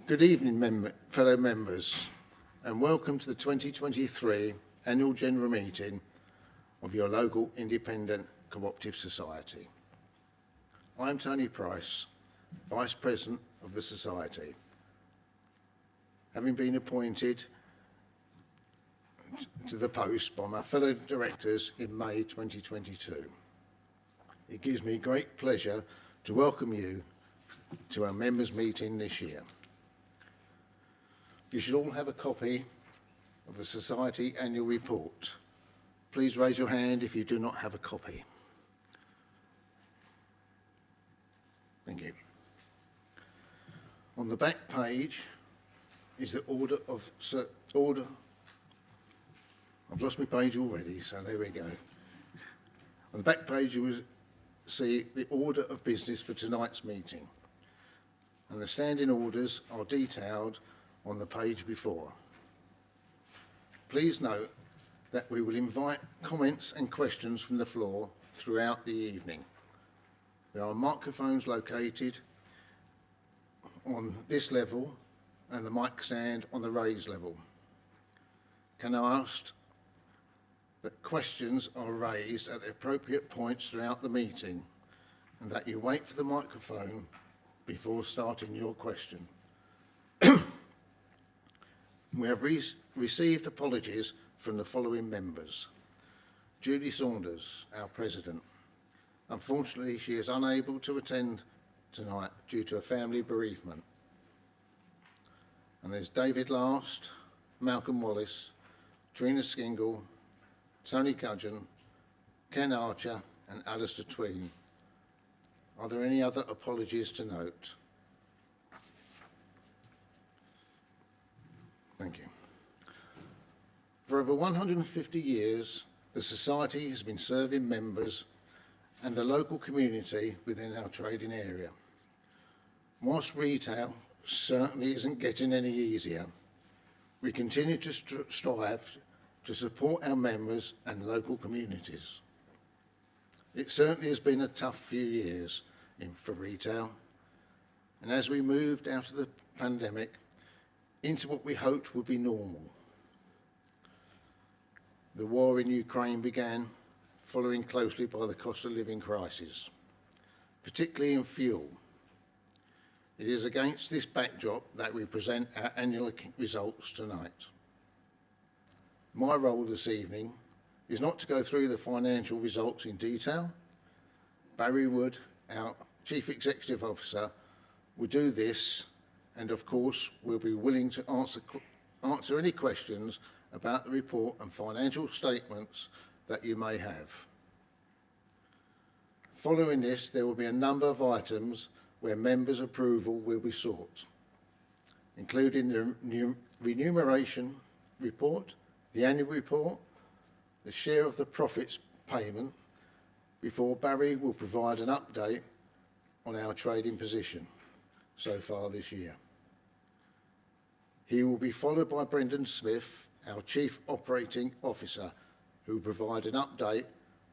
Good evening, fellow members, and welcome to the 2023 Annual General Meeting of your local independent cooperative society. I'm Tony Price, Vice President of the Society, having been appointed to the post by my fellow directors in May 2022. It gives me great pleasure to welcome you to our members' meeting this year. You should all have a copy of the Society Annual Report. Please raise your hand if you do not have a copy. Thank you. On the back page is the order of I've lost my page already, so there we go. On the back page you will see the order of business for tonight's meeting, and the standing orders are detailed on the page before. Please note that we will invite comments and questions from the floor throughout the evening. There are microphones located on this level and the mic stand on the raised level. Can I ask that questions are raised at the appropriate points throughout the meeting and that you wait for the microphone before starting your question. We have received apologies from the following members. Judy Saunders, our President. Unfortunately, she is unable to attend tonight due to a family bereavement. And there's David Last, Malcolm Wallace, Trina Skingle, Tony Cudgeon, Ken Archer and Alistair Tween. Are there any other apologies to note? Thank you. For over 150 years, the Society has been serving members and the local community within our trading area. Whilst retail certainly isn't getting any easier, we continue to strive to support our members and local communities. It certainly has been a tough few years for retail, and as we moved out of the pandemic into what we hoped would be normal. The war in Ukraine began, following closely by the cost of living crisis, particularly in fuel. It is against this backdrop that we present our annual results tonight. My role this evening is not to go through the financial results in detail. Barry Wood, our Chief Executive Officer, will do this, and of course we'll be willing to answer any questions about the report and financial statements that you may have. Following this, there will be a number of items where members' approval will be sought, including the remuneration report, the annual report, the share of the profits payment, before Barry will provide an update on our trading position so far this year. He will be followed by Brendan Smith, our Chief Operating Officer, who will provide an update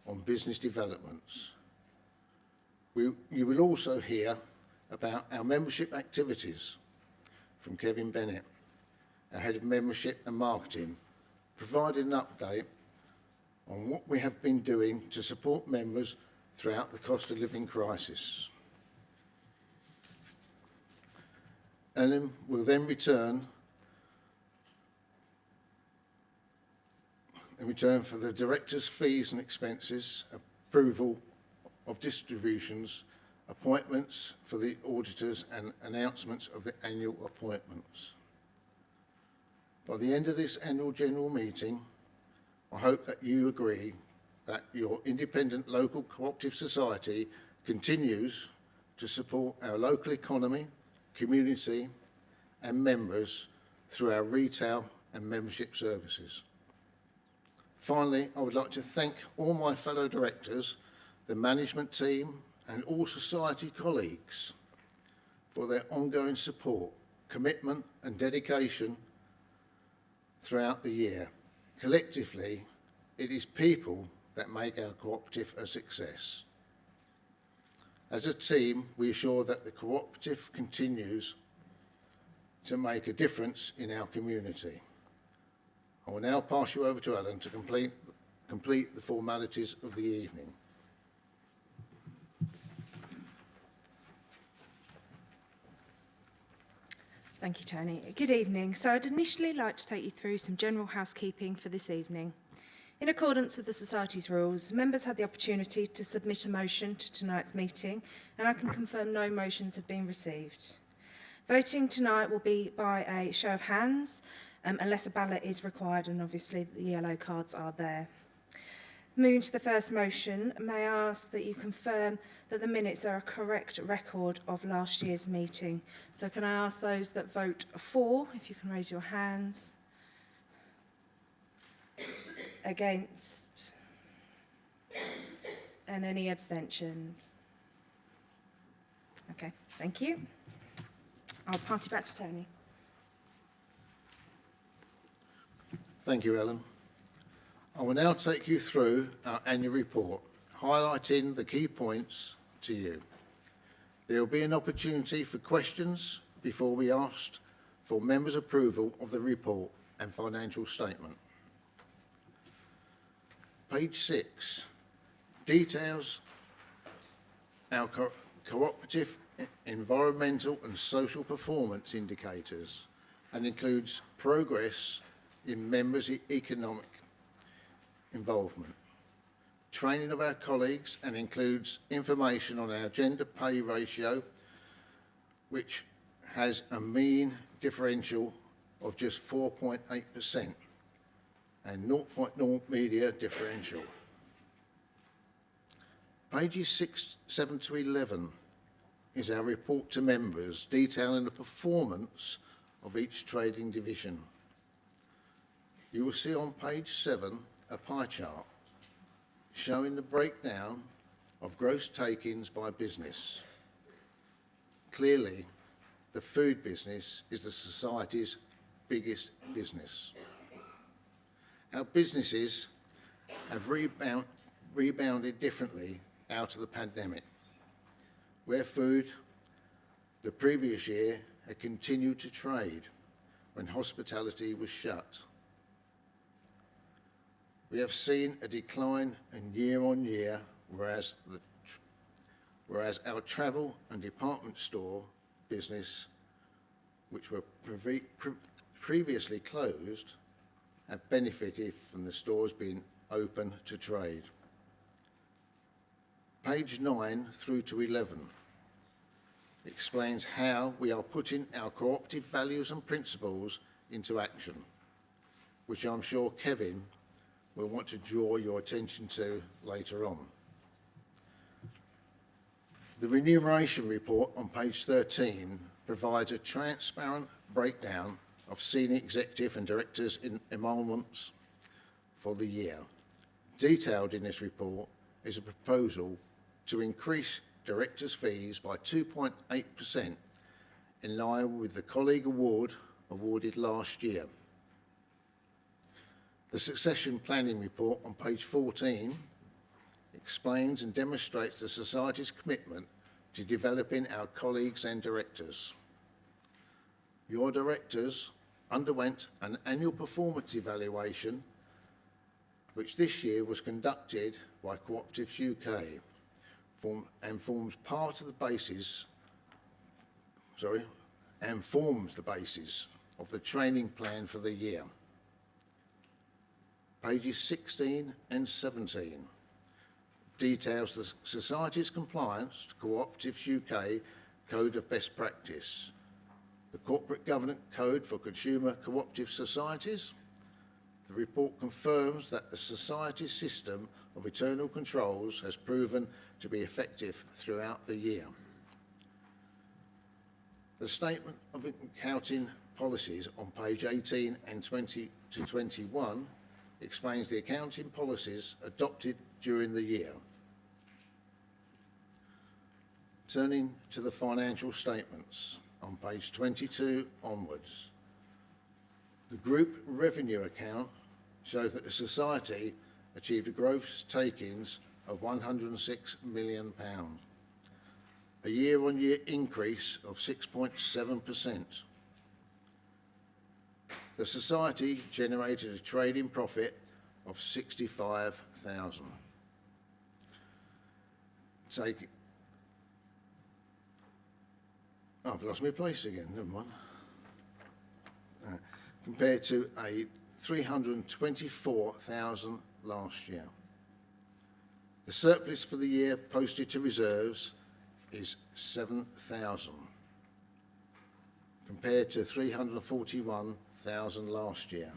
on business developments. You will also hear about our membership activities from Kevin Bennett, our Head of Membership and Marketing, providing an update on what we have been doing to support members throughout the cost of living crisis. Ellen will then return for the directors' fees and expenses, approval of distributions, appointments for the auditors and announcements of the annual appointments. By the end of this annual general meeting, I hope that you agree that your independent local cooperative society continues to support our local economy, community and members through our retail and membership services. Finally, I would like to thank all my fellow directors, the management team and all society colleagues for their ongoing support, commitment and dedication throughout the year. Collectively, it is people that make our cooperative a success. As a team, we assure that the cooperative continues to make a difference in our community. I will now pass you over to Ellen to complete the formalities of the evening. Thank you, Tony. Good evening. So I'd initially like to take you through some general housekeeping for this evening. In accordance with the Society's rules, members had the opportunity to submit a motion to tonight's meeting, and I can confirm no motions have been received. Voting tonight will be by a show of hands, unless a ballot is required, and obviously the yellow cards are there. Moving to the first motion, may I ask that you confirm that the minutes are a correct record of last year's meeting? So can I ask those that vote for, if you can raise your hands? Against? And any abstentions? Okay, thank you. I'll pass you back to Tony. Thank you, Ellen. I will now take you through our annual report, highlighting the key points to you. There will be an opportunity for questions before we ask for members' approval of the report and financial statement. Page 6 details our cooperative environmental and social performance indicators and includes progress in members' economic involvement, training of our colleagues, and includes information on our gender pay ratio, which has a mean differential of just 4.8% and 0.0 media differential. Pages 7 to 11 is our report to members detailing the performance of each trading division. You will see on page 7 a pie chart showing the breakdown of gross takings by business. Clearly, the food business is the Society's biggest business. Our businesses have rebounded differently out of the pandemic, where food the previous year had continued to trade when hospitality was shut. We have seen a decline in year-on-year, whereas our travel and department store business, which were previously closed, have benefited from the stores being open to trade. Page 9 through to 11 explains how we are putting our cooperative values and principles into action, which I'm sure Kevin will want to draw your attention to later on. The remuneration report on page 13 provides a transparent breakdown of senior executive and directors' emoluments for the year. Detailed in this report is a proposal to increase directors' fees by 2.8% in line with the colleague award awarded last year. The succession planning report on page 14 explains and demonstrates the Society's commitment to developing our colleagues and directors. Your directors underwent an annual performance evaluation, which this year was conducted by Cooperatives UK and forms the basis of the training plan for the year. Pages 16 and 17 details the Society's compliance to Cooperatives UK Code of Best Practice, the Corporate Governance Code for Consumer Cooperative Societies. The report confirms that the Society's system of internal controls has proven to be effective throughout the year. The Statement of Accounting Policies on page 18 and 20 to 21 explains the accounting policies adopted during the year. Turning to the financial statements on page 22 onwards. The group revenue account shows that the Society achieved a gross takings of £106 million, a year-on-year increase of 6.7%. The society generated a trading profit of 65,000. I've lost my place again, never mind. Compared to a 324,000 last year. The surplus for the year posted to reserves is 7,000, compared to 341,000 last year.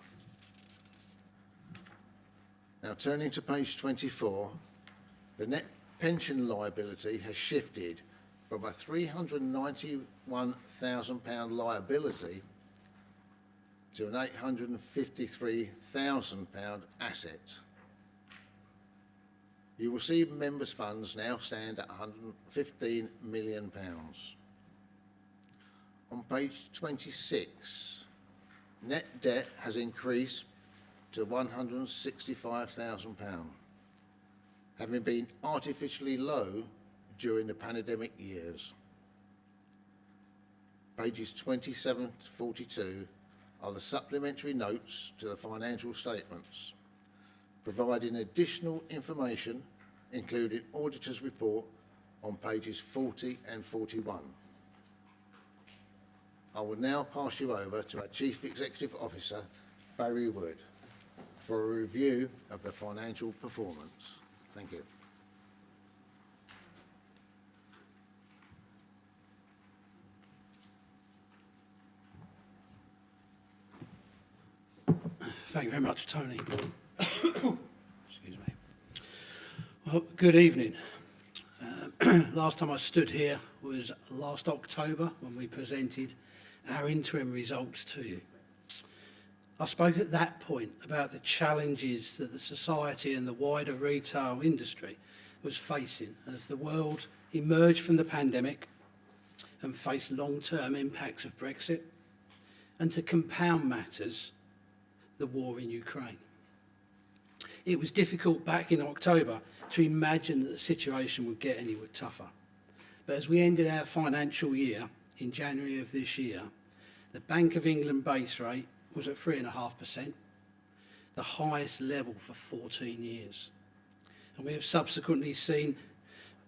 Now turning to page 24, the net pension liability has shifted from a £391,000 liability to an £853,000 asset. You will see members' funds now stand at £115 million. On page 26, net debt has increased to £165,000, having been artificially low during the pandemic years. Pages 27 to 42 are the supplementary notes to the financial statements, providing additional information, including auditor's report on pages 40 and 41. I will now pass you over to our Chief Executive Officer, Barry Wood, for a review of the financial performance. Thank you. Thank you very much, Tony. Excuse me. Well, good evening. Last time I stood here was last October when we presented our interim results to you. I spoke at that point about the challenges that the society and the wider retail industry was facing as the world emerged from the pandemic and faced long-term impacts of Brexit, and to compound matters, the war in Ukraine. It was difficult back in October to imagine that the situation would get any tougher. But as we ended our financial year in January of this year, the Bank of England base rate was at 3.5%, the highest level for 14 years. And we have subsequently seen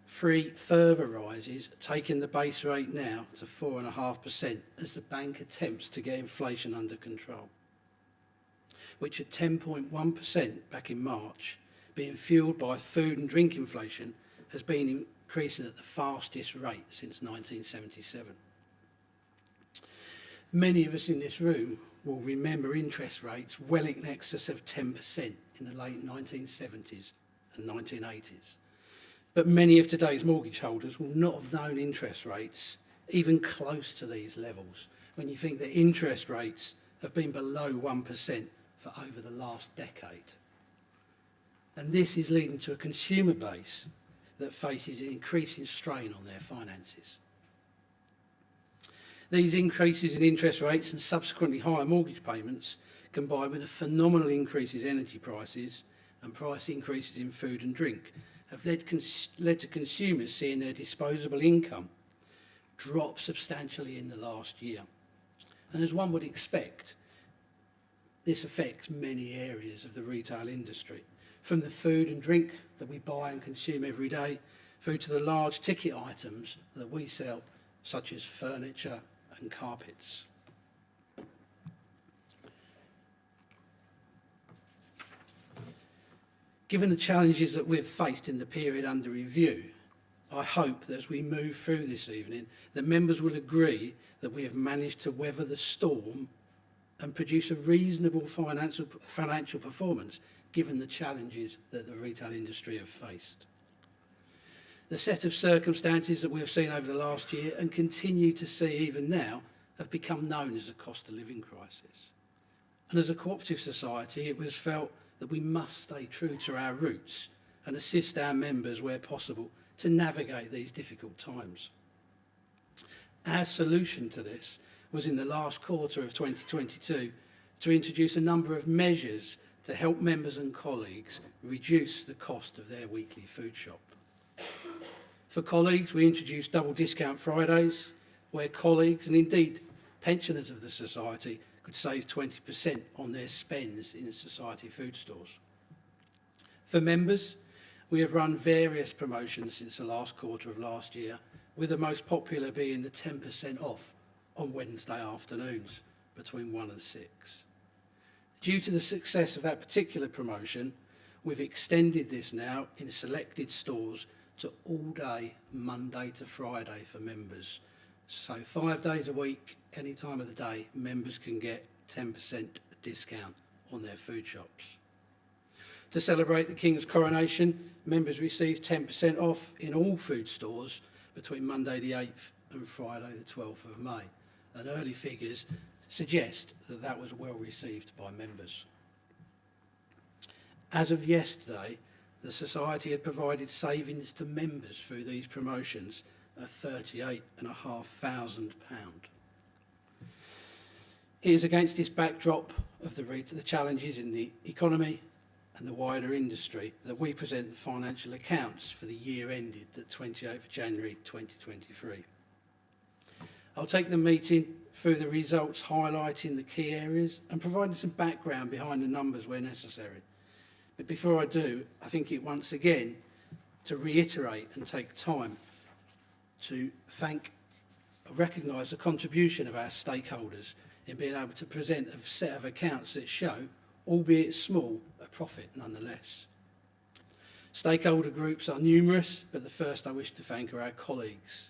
3 further rises, taking the base rate now to 4.5% as the bank attempts to get inflation under control, which at 10.1% back in March, being fuelled by food and drink inflation, has been increasing at the fastest rate since 1977. Many of us in this room will remember interest rates well in excess of 10% in the late 1970s and 1980s. But many of today's mortgage holders will not have known interest rates even close to these levels when you think that interest rates have been below 1% for over the last decade. And this is leading to a consumer base that faces an increasing strain on their finances. These increases in interest rates and subsequently higher mortgage payments, combined with the phenomenal increases in energy prices and price increases in food and drink, have led to consumers seeing their disposable income drop substantially in the last year. And as one would expect, this affects many areas of the retail industry, from the food and drink that we buy and consume every day, through to the large ticket items that we sell, such as furniture and carpets. Given the challenges that we've faced in the period under review, I hope that as we move through this evening, that members will agree that we have managed to weather the storm and produce a reasonable financial performance given the challenges that the retail industry have faced. The set of circumstances that we have seen over the last year and continue to see even now have become known as a cost of living crisis. And as a cooperative society, it was felt that we must stay true to our roots and assist our members where possible to navigate these difficult times. Our solution to this was in the last quarter of 2022 to introduce a number of measures to help members and colleagues reduce the cost of their weekly food shop. For colleagues, we introduced double discount Fridays, where colleagues and indeed pensioners of the society could save 20% on their spends in society food stores. For members, we have run various promotions since the last quarter of last year, with the most popular being the 10% off on Wednesday afternoons between 1 and 6. Due to the success of that particular promotion, we've extended this now in selected stores to all day, Monday to Friday for members. So 5 days a week, any time of the day, members can get 10% discount on their food shops. To celebrate the King's coronation, members receive 10% off in all food stores between Monday the 8th and Friday the 12th of May. And early figures suggest that that was well received by members. As of yesterday, the Society had provided savings to members through these promotions of £38,500. It is against this backdrop of the challenges in the economy and the wider industry that we present the financial accounts for the year ended the 28th of January 2023. I'll take the meeting through the results, highlighting the key areas and providing some background behind the numbers where necessary. But before I do, I think it once again to reiterate and take time to recognise the contribution of our stakeholders in being able to present a set of accounts that show, albeit small, a profit nonetheless. Stakeholder groups are numerous, but the first I wish to thank are our colleagues.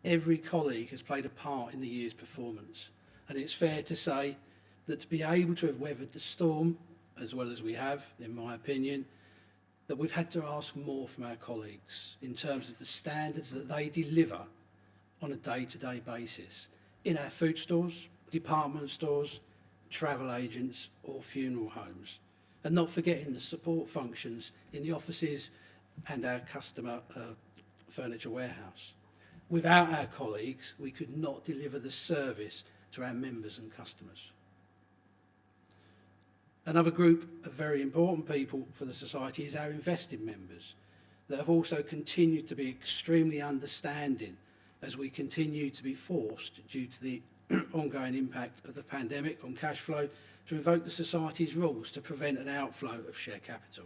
Every colleague has played a part in the year's performance, and it's fair to say that to be able to have weathered the storm, as well as we have, in my opinion, that we've had to ask more from our colleagues in terms of the standards that they deliver on a day-to-day basis in our food stores, department stores, travel agents or funeral homes, and not forgetting the support functions in the offices and our customer furniture warehouse. Without our colleagues, we could not deliver the service to our members and customers. Another group of very important people for the Society is our invested members that have also continued to be extremely understanding as we continue to be forced, due to the ongoing impact of the pandemic on cash flow, to invoke the Society's rules to prevent an outflow of share capital.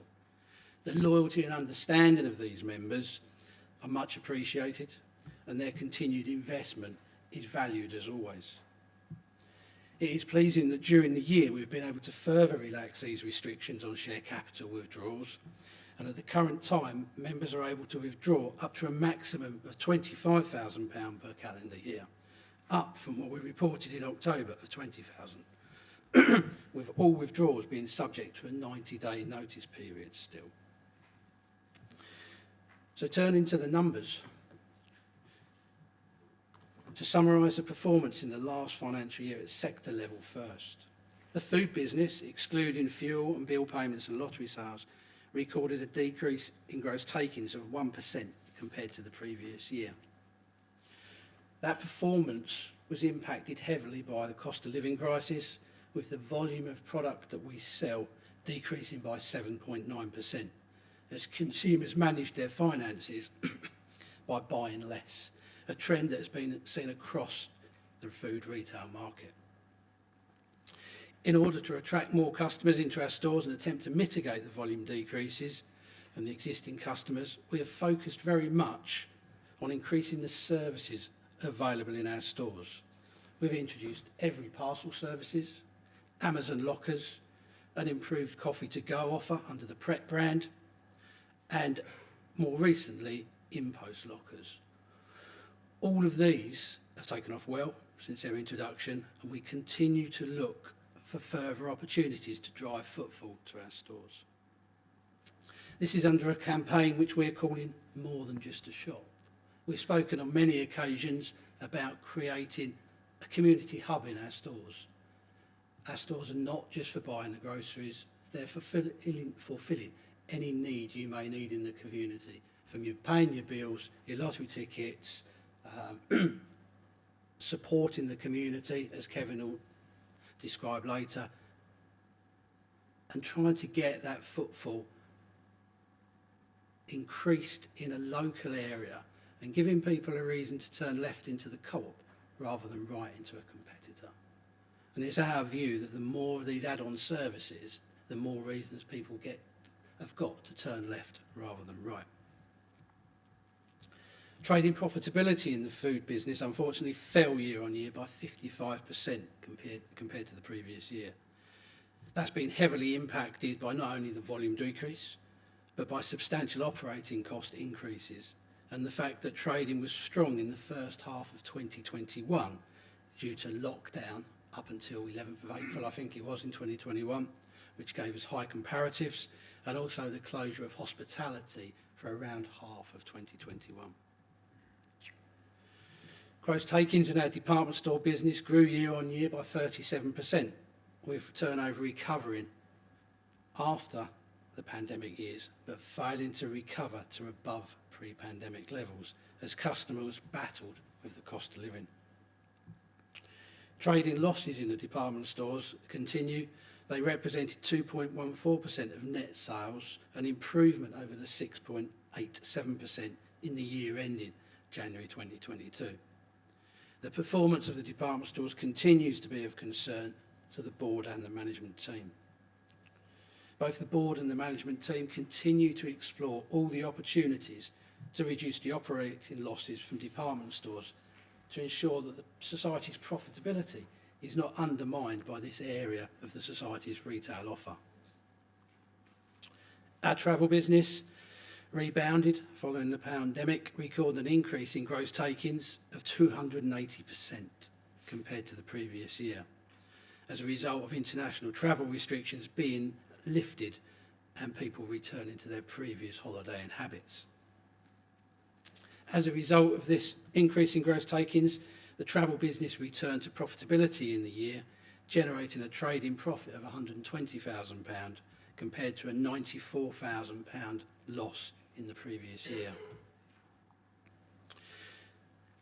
The loyalty and understanding of these members are much appreciated, and their continued investment is valued as always. It is pleasing that during the year we've been able to further relax these restrictions on share capital withdrawals, and at the current time members are able to withdraw up to a maximum of £25,000 per calendar year, up from what we reported in October of £20,000, with all withdrawals being subject to a 90-day notice period still. So turning to the numbers, to summarise the performance in the last financial year at sector level first. The food business, excluding fuel and bill payments and lottery sales, recorded a decrease in gross takings of 1% compared to the previous year. That performance was impacted heavily by the cost of living crisis, with the volume of product that we sell decreasing by 7.9%, as consumers managed their finances by buying less, a trend that has been seen across the food retail market. In order to attract more customers into our stores and attempt to mitigate the volume decreases from the existing customers, we have focused very much on increasing the services available in our stores. We've introduced every parcel services, Amazon lockers, an improved coffee to go offer under the Prep brand, and more recently, InPost lockers. All of these have taken off well since their introduction, and we continue to look for further opportunities to drive footfall to our stores. This is under a campaign which we're calling More Than Just a Shop. We've spoken on many occasions about creating a community hub in our stores. Our stores are not just for buying the groceries, they're fulfilling any need you may need in the community, from you paying your bills, your lottery tickets, supporting the community, as Kevin will describe later, and trying to get that footfall increased in a local area and giving people a reason to turn left into the Co-op rather than right into a competitor. And it's our view that the more of these add-on services, the more reasons people have got to turn left rather than right. Trading profitability in the food business unfortunately fell year on year by 55% compared to the previous year. That's been heavily impacted by not only the volume decrease, but by substantial operating cost increases and the fact that trading was strong in the first half of 2021 due to lockdown up until 11th of April, I think it was, in 2021, which gave us high comparatives, and also the closure of hospitality for around half of 2021. Gross takings in our department store business grew year on year by 37%, with turnover recovering after the pandemic years, but failing to recover to above pre-pandemic levels as customers battled with the cost of living. Trading losses in the department stores continue. They represented 2.14% of net sales, an improvement over the 6.87% in the year ending January 2022. The performance of the department stores continues to be of concern to the board and the management team. Both the board and the management team continue to explore all the opportunities to reduce the operating losses from department stores to ensure that the society's profitability is not undermined by this area of the society's retail offer. Our travel business rebounded following the pandemic, recorded an increase in gross takings of 280% compared to the previous year, as a result of international travel restrictions being lifted and people returning to their previous holidaying habits. As a result of this increase in gross takings, the travel business returned to profitability in the year, generating a trading profit of £120,000 compared to a £94,000 loss in the previous year.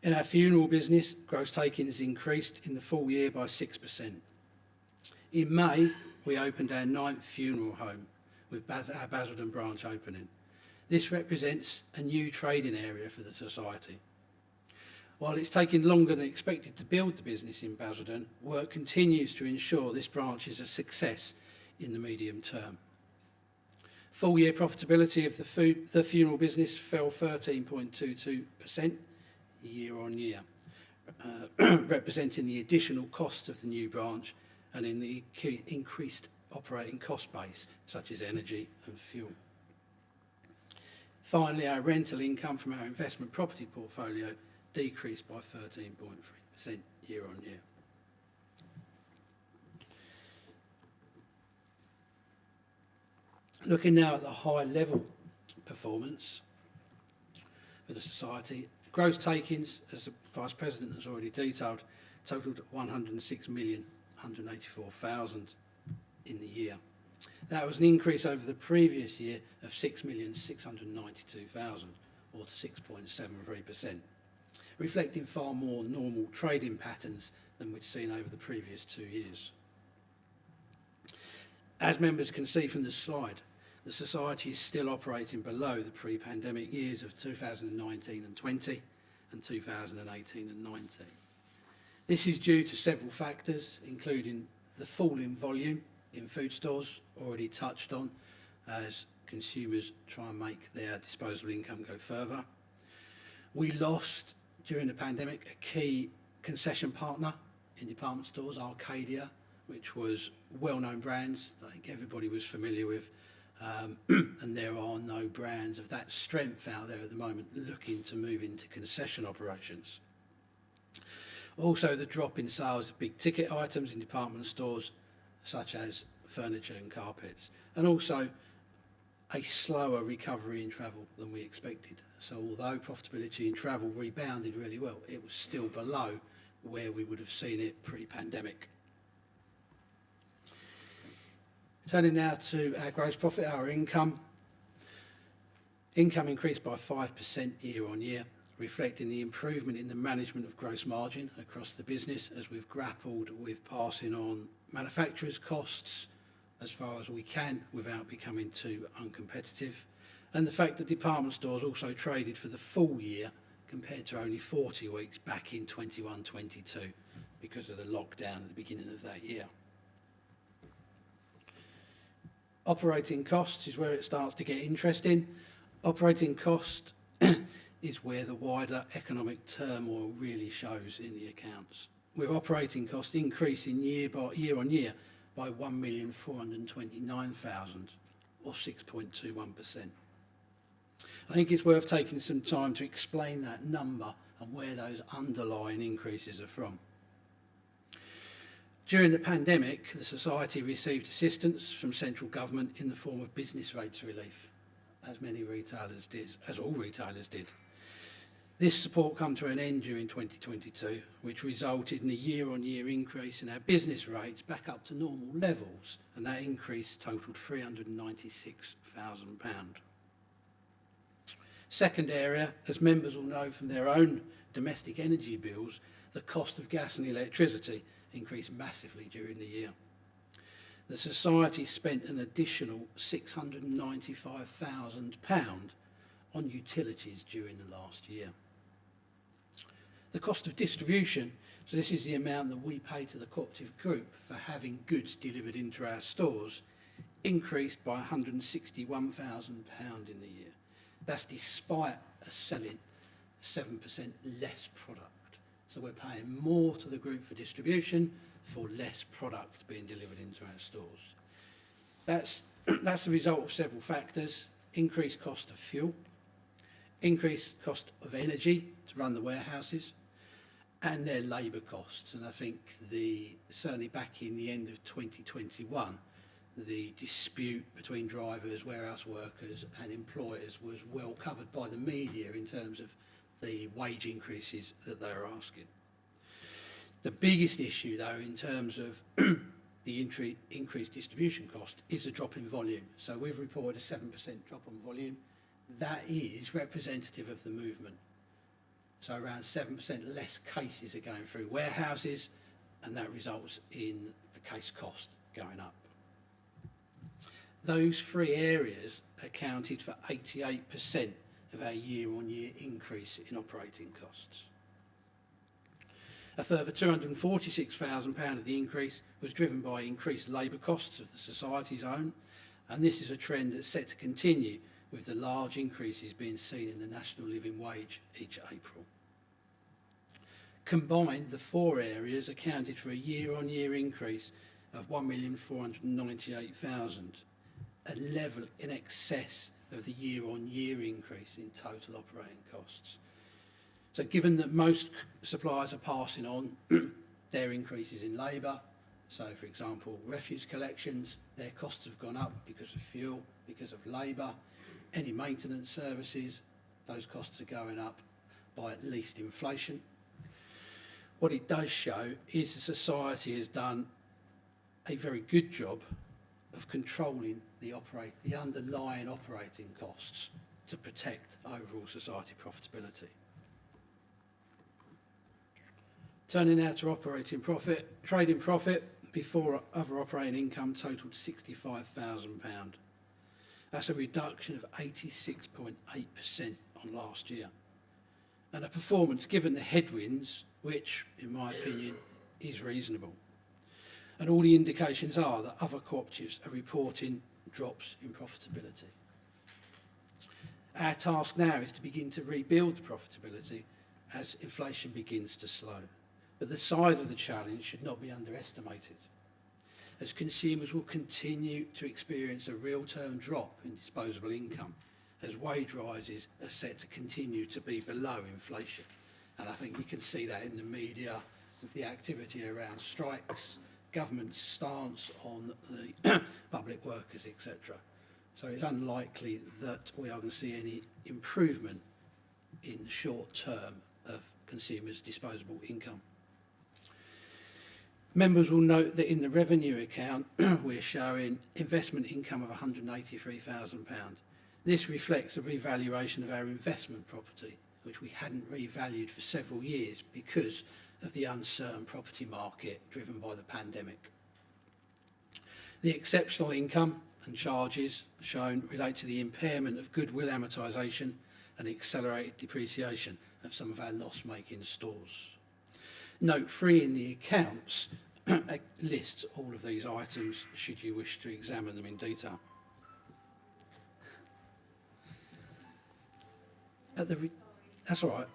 In our funeral business, gross takings increased in the full year by 6%. In May, we opened our 9th funeral home with our Basildon branch opening. This represents a new trading area for the society. While it's taken longer than expected to build the business in Basildon, work continues to ensure this branch is a success in the medium term. Full year profitability of the funeral business fell 13.22% year on year, representing the additional costs of the new branch and in the increased operating cost base, such as energy and fuel. Finally, our rental income from our investment property portfolio decreased by 13.3% year on year. Looking now at the high level performance for the society, gross takings, as the Vice President has already detailed, totalled 106,184,000 in the year. That was an increase over the previous year of 6,692,000, or 6.73%, reflecting far more normal trading patterns than we'd seen over the previous 2 years. As members can see from the slide, the society is still operating below the pre-pandemic years of 2019 and 20 and 2018 and 19. This is due to several factors, including the fall in volume in food stores, already touched on, as consumers try and make their disposable income go further. We lost, during the pandemic, a key concession partner in department stores, Arcadia, which was well-known brands I think everybody was familiar with, and there are no brands of that strength out there at the moment looking to move into concession operations. Also, the drop in sales of big ticket items in department stores, such as furniture and carpets, and also a slower recovery in travel than we expected. So although profitability in travel rebounded really well, it was still below where we would have seen it pre-pandemic. Turning now to our gross profit, our income. Income increased by 5% year on year, reflecting the improvement in the management of gross margin across the business as we've grappled with passing on manufacturers' costs as far as we can without becoming too uncompetitive, and the fact that department stores also traded for the full year compared to only 40 weeks back in 21-22 because of the lockdown at the beginning of that year. Operating costs is where it starts to get interesting. Operating cost is where the wider economic turmoil really shows in the accounts, with operating costs increasing year on year by 1,429,000 or 6.21%. I think it's worth taking some time to explain that number and where those underlying increases are from. During the pandemic, the Society received assistance from central government in the form of business rates relief, as many retailers did, as all retailers did. This support came to an end during 2022, which resulted in a year-on-year increase in our business rates back up to normal levels, and that increase totalled £396,000. Second area, as members will know from their own domestic energy bills, the cost of gas and electricity increased massively during the year. The Society spent an additional £695,000 on utilities during the last year. The cost of distribution, so this is the amount that we pay to the co-operative group for having goods delivered into our stores, increased by £161,000 in the year. That's despite us selling 7% less product. So we're paying more to the group for distribution for less product being delivered into our stores. That's the result of several factors: increased cost of fuel, increased cost of energy to run the warehouses, and their labour costs. And I think certainly back in the end of 2021, the dispute between drivers, warehouse workers and employers was well covered by the media in terms of the wage increases that they were asking. The biggest issue, though, in terms of the increased distribution cost is a drop in volume. So we've reported a 7% drop on volume. That is representative of the movement. So around 7% less cases are going through warehouses, and that results in the case cost going up. Those three areas accounted for 88% of our year-on-year increase in operating costs. A further £246,000 of the increase was driven by increased labour costs of the Society's own, and this is a trend that's set to continue, with the large increases being seen in the national living wage each April. Combined, the four areas accounted for a year-on-year increase of 1,498,000, a level in excess of the year-on-year increase in total operating costs. So given that most suppliers are passing on their increases in labour, so for example refuse collections, their costs have gone up because of fuel, because of labour. Any maintenance services, those costs are going up by at least inflation. What it does show is the Society has done a very good job of controlling the underlying operating costs to protect overall Society profitability. Turning now to operating profit, trading profit before other operating income totalled £65,000. That's a reduction of 86.8% on last year, and a performance given the headwinds which, in my opinion, is reasonable. And all the indications are that other cooperatives are reporting drops in profitability. Our task now is to begin to rebuild profitability as inflation begins to slow. But the size of the challenge should not be underestimated, as consumers will continue to experience a real-term drop in disposable income, as wage rises are set to continue to be below inflation. And I think you can see that in the media with the activity around strikes, government's stance on the public workers, etc. So it's unlikely that we are going to see any improvement in the short term of consumers' disposable income. Members will note that in the revenue account we're showing investment income of £183,000. This reflects a revaluation of our investment property, which we hadn't revalued for several years because of the uncertain property market driven by the pandemic. The exceptional income and charges shown relate to the impairment of goodwill amortisation and accelerated depreciation of some of our loss-making stores. Note 3 in the accounts lists all of these items should you wish to examine them in detail. That's all right.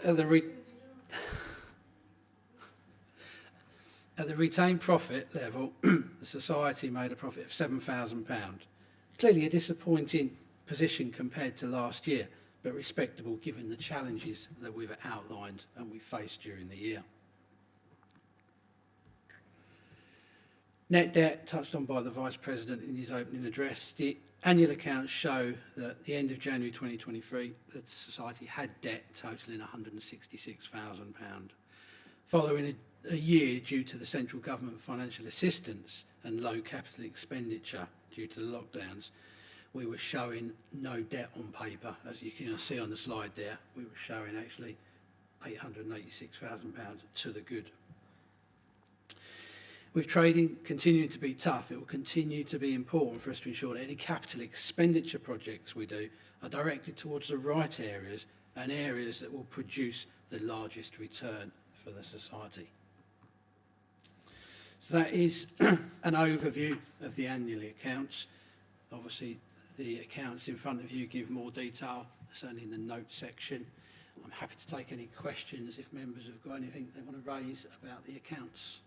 At the retained profit level, the society made a profit of £7,000. Clearly a disappointing position compared to last year, but respectable given the challenges that we've outlined and we faced during the year. Net debt, touched on by the Vice President in his opening address. The annual accounts show that at the end of January 2023, the society had debt totalling £166,000. Following a year due to the central government financial assistance and low capital expenditure due to the lockdowns, we were showing no debt on paper. As you can see on the slide there, we were showing actually £886,000 to the good. With trading continuing to be tough, it will continue to be important for us to ensure that any capital expenditure projects we do are directed towards the right areas and areas that will produce the largest return for the society. So that is an overview of the annual accounts. Obviously, the accounts in front of you give more detail, certainly in the notes section. I'm happy to take any questions if members have got anything they want to raise about the accounts.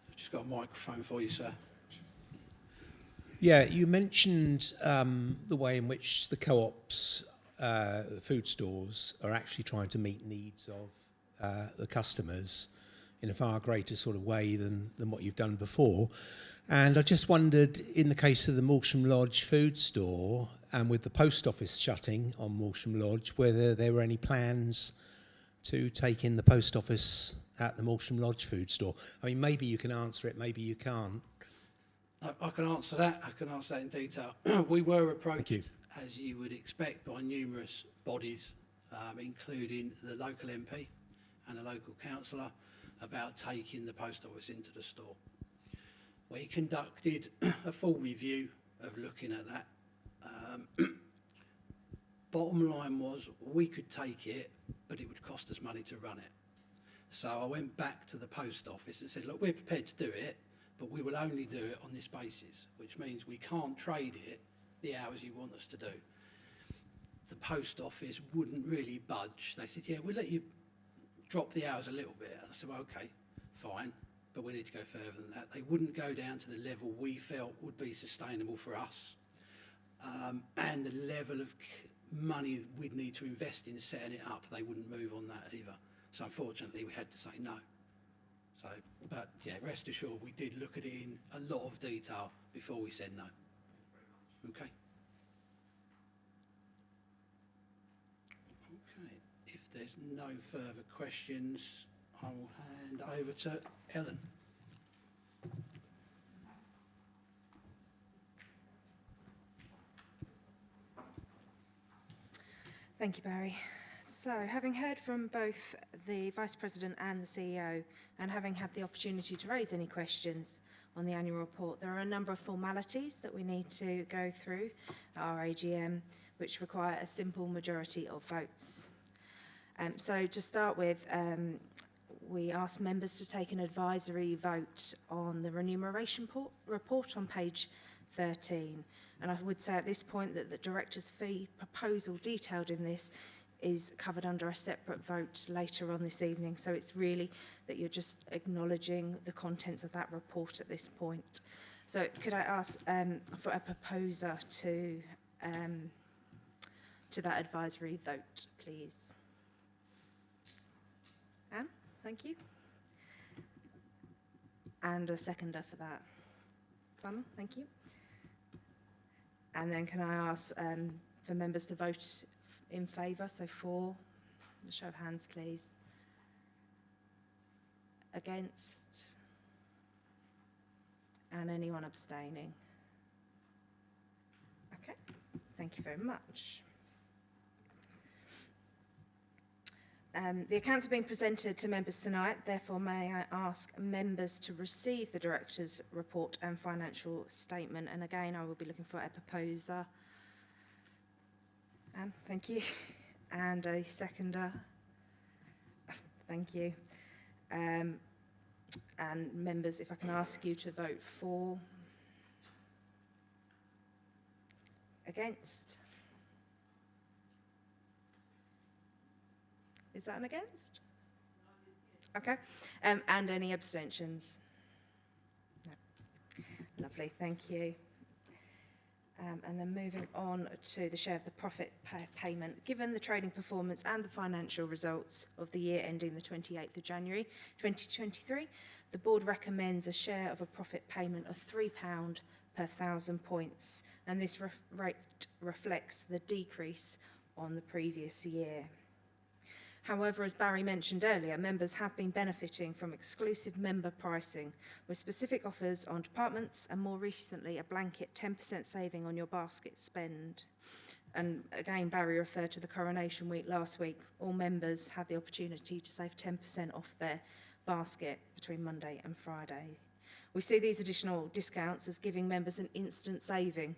I've just got a microphone for you, sir. Yeah, you mentioned the way in which the co-ops, food stores, are actually trying to meet needs of the customers in a far greater sort of way than what you've done before. And I just wondered, in the case of the Morsham Lodge food store, and with the post office shutting on Morsham Lodge, whether there were any plans to take in the post office at the Morsham Lodge food store. I mean, maybe you can answer it, maybe you can't. I can answer that. I can answer that in detail. We were approached, as you would expect, by numerous bodies, including the local MP and a local councillor, about taking the post office into the store. We conducted a full review of looking at that. Bottom line was we could take it, but it would cost us money to run it. So I went back to the post office and said, look, we're prepared to do it, but we will only do it on this basis, which means we can't trade it the hours you want us to do. The post office wouldn't really budge. They said, yeah, we'll let you drop the hours a little bit. I said, well, okay, fine, but we need to go further than that. They wouldn't go down to the level we felt would be sustainable for us, and the level of money we'd need to invest in setting it up, they wouldn't move on that either. So unfortunately, we had to say no. So, but yeah, rest assured, we did look at it in a lot of detail before we said no. Okay. Okay, if there's no further questions, I will hand over to Ellen. Thank you, Barry. So, having heard from both the Vice President and the CEO, and having had the opportunity to raise any questions on the annual report, there are a number of formalities that we need to go through at our AGM, which require a simple majority of votes. So, to start with, we ask members to take an advisory vote on the remuneration report on page 13. And I would say at this point that the director's fee proposal detailed in this is covered under a separate vote later on this evening. So it's really that you're just acknowledging the contents of that report at this point. So could I ask for a proposer to that advisory vote, please? Anne, thank you. And a seconder for that. Simon, thank you. And then can I ask for members to vote in favour? So for, a show of hands, please. Against? And anyone abstaining? Okay, thank you very much. The accounts have been presented to members tonight, therefore may I ask members to receive the Director's report and financial statement, and again I will be looking for a proposer. Anne, thank you. and a seconder. Thank you. And members, if I can ask you to vote for, against. Is that an against? Okay. And any abstentions? No. Lovely, thank you. And then moving on to the share of the profit payment. Given the trading performance and the financial results of the year ending the 28th of January 2023, the board recommends a share of a profit payment of £3 per 1,000 points, and this rate reflects the decrease on the previous year. However, as Barry mentioned earlier, members have been benefiting from exclusive member pricing with specific offers on departments and more recently a blanket 10% saving on your basket spend. And again, Barry referred to the Coronation Week last week. All members had the opportunity to save 10% off their basket between Monday and Friday. We see these additional discounts as giving members an instant saving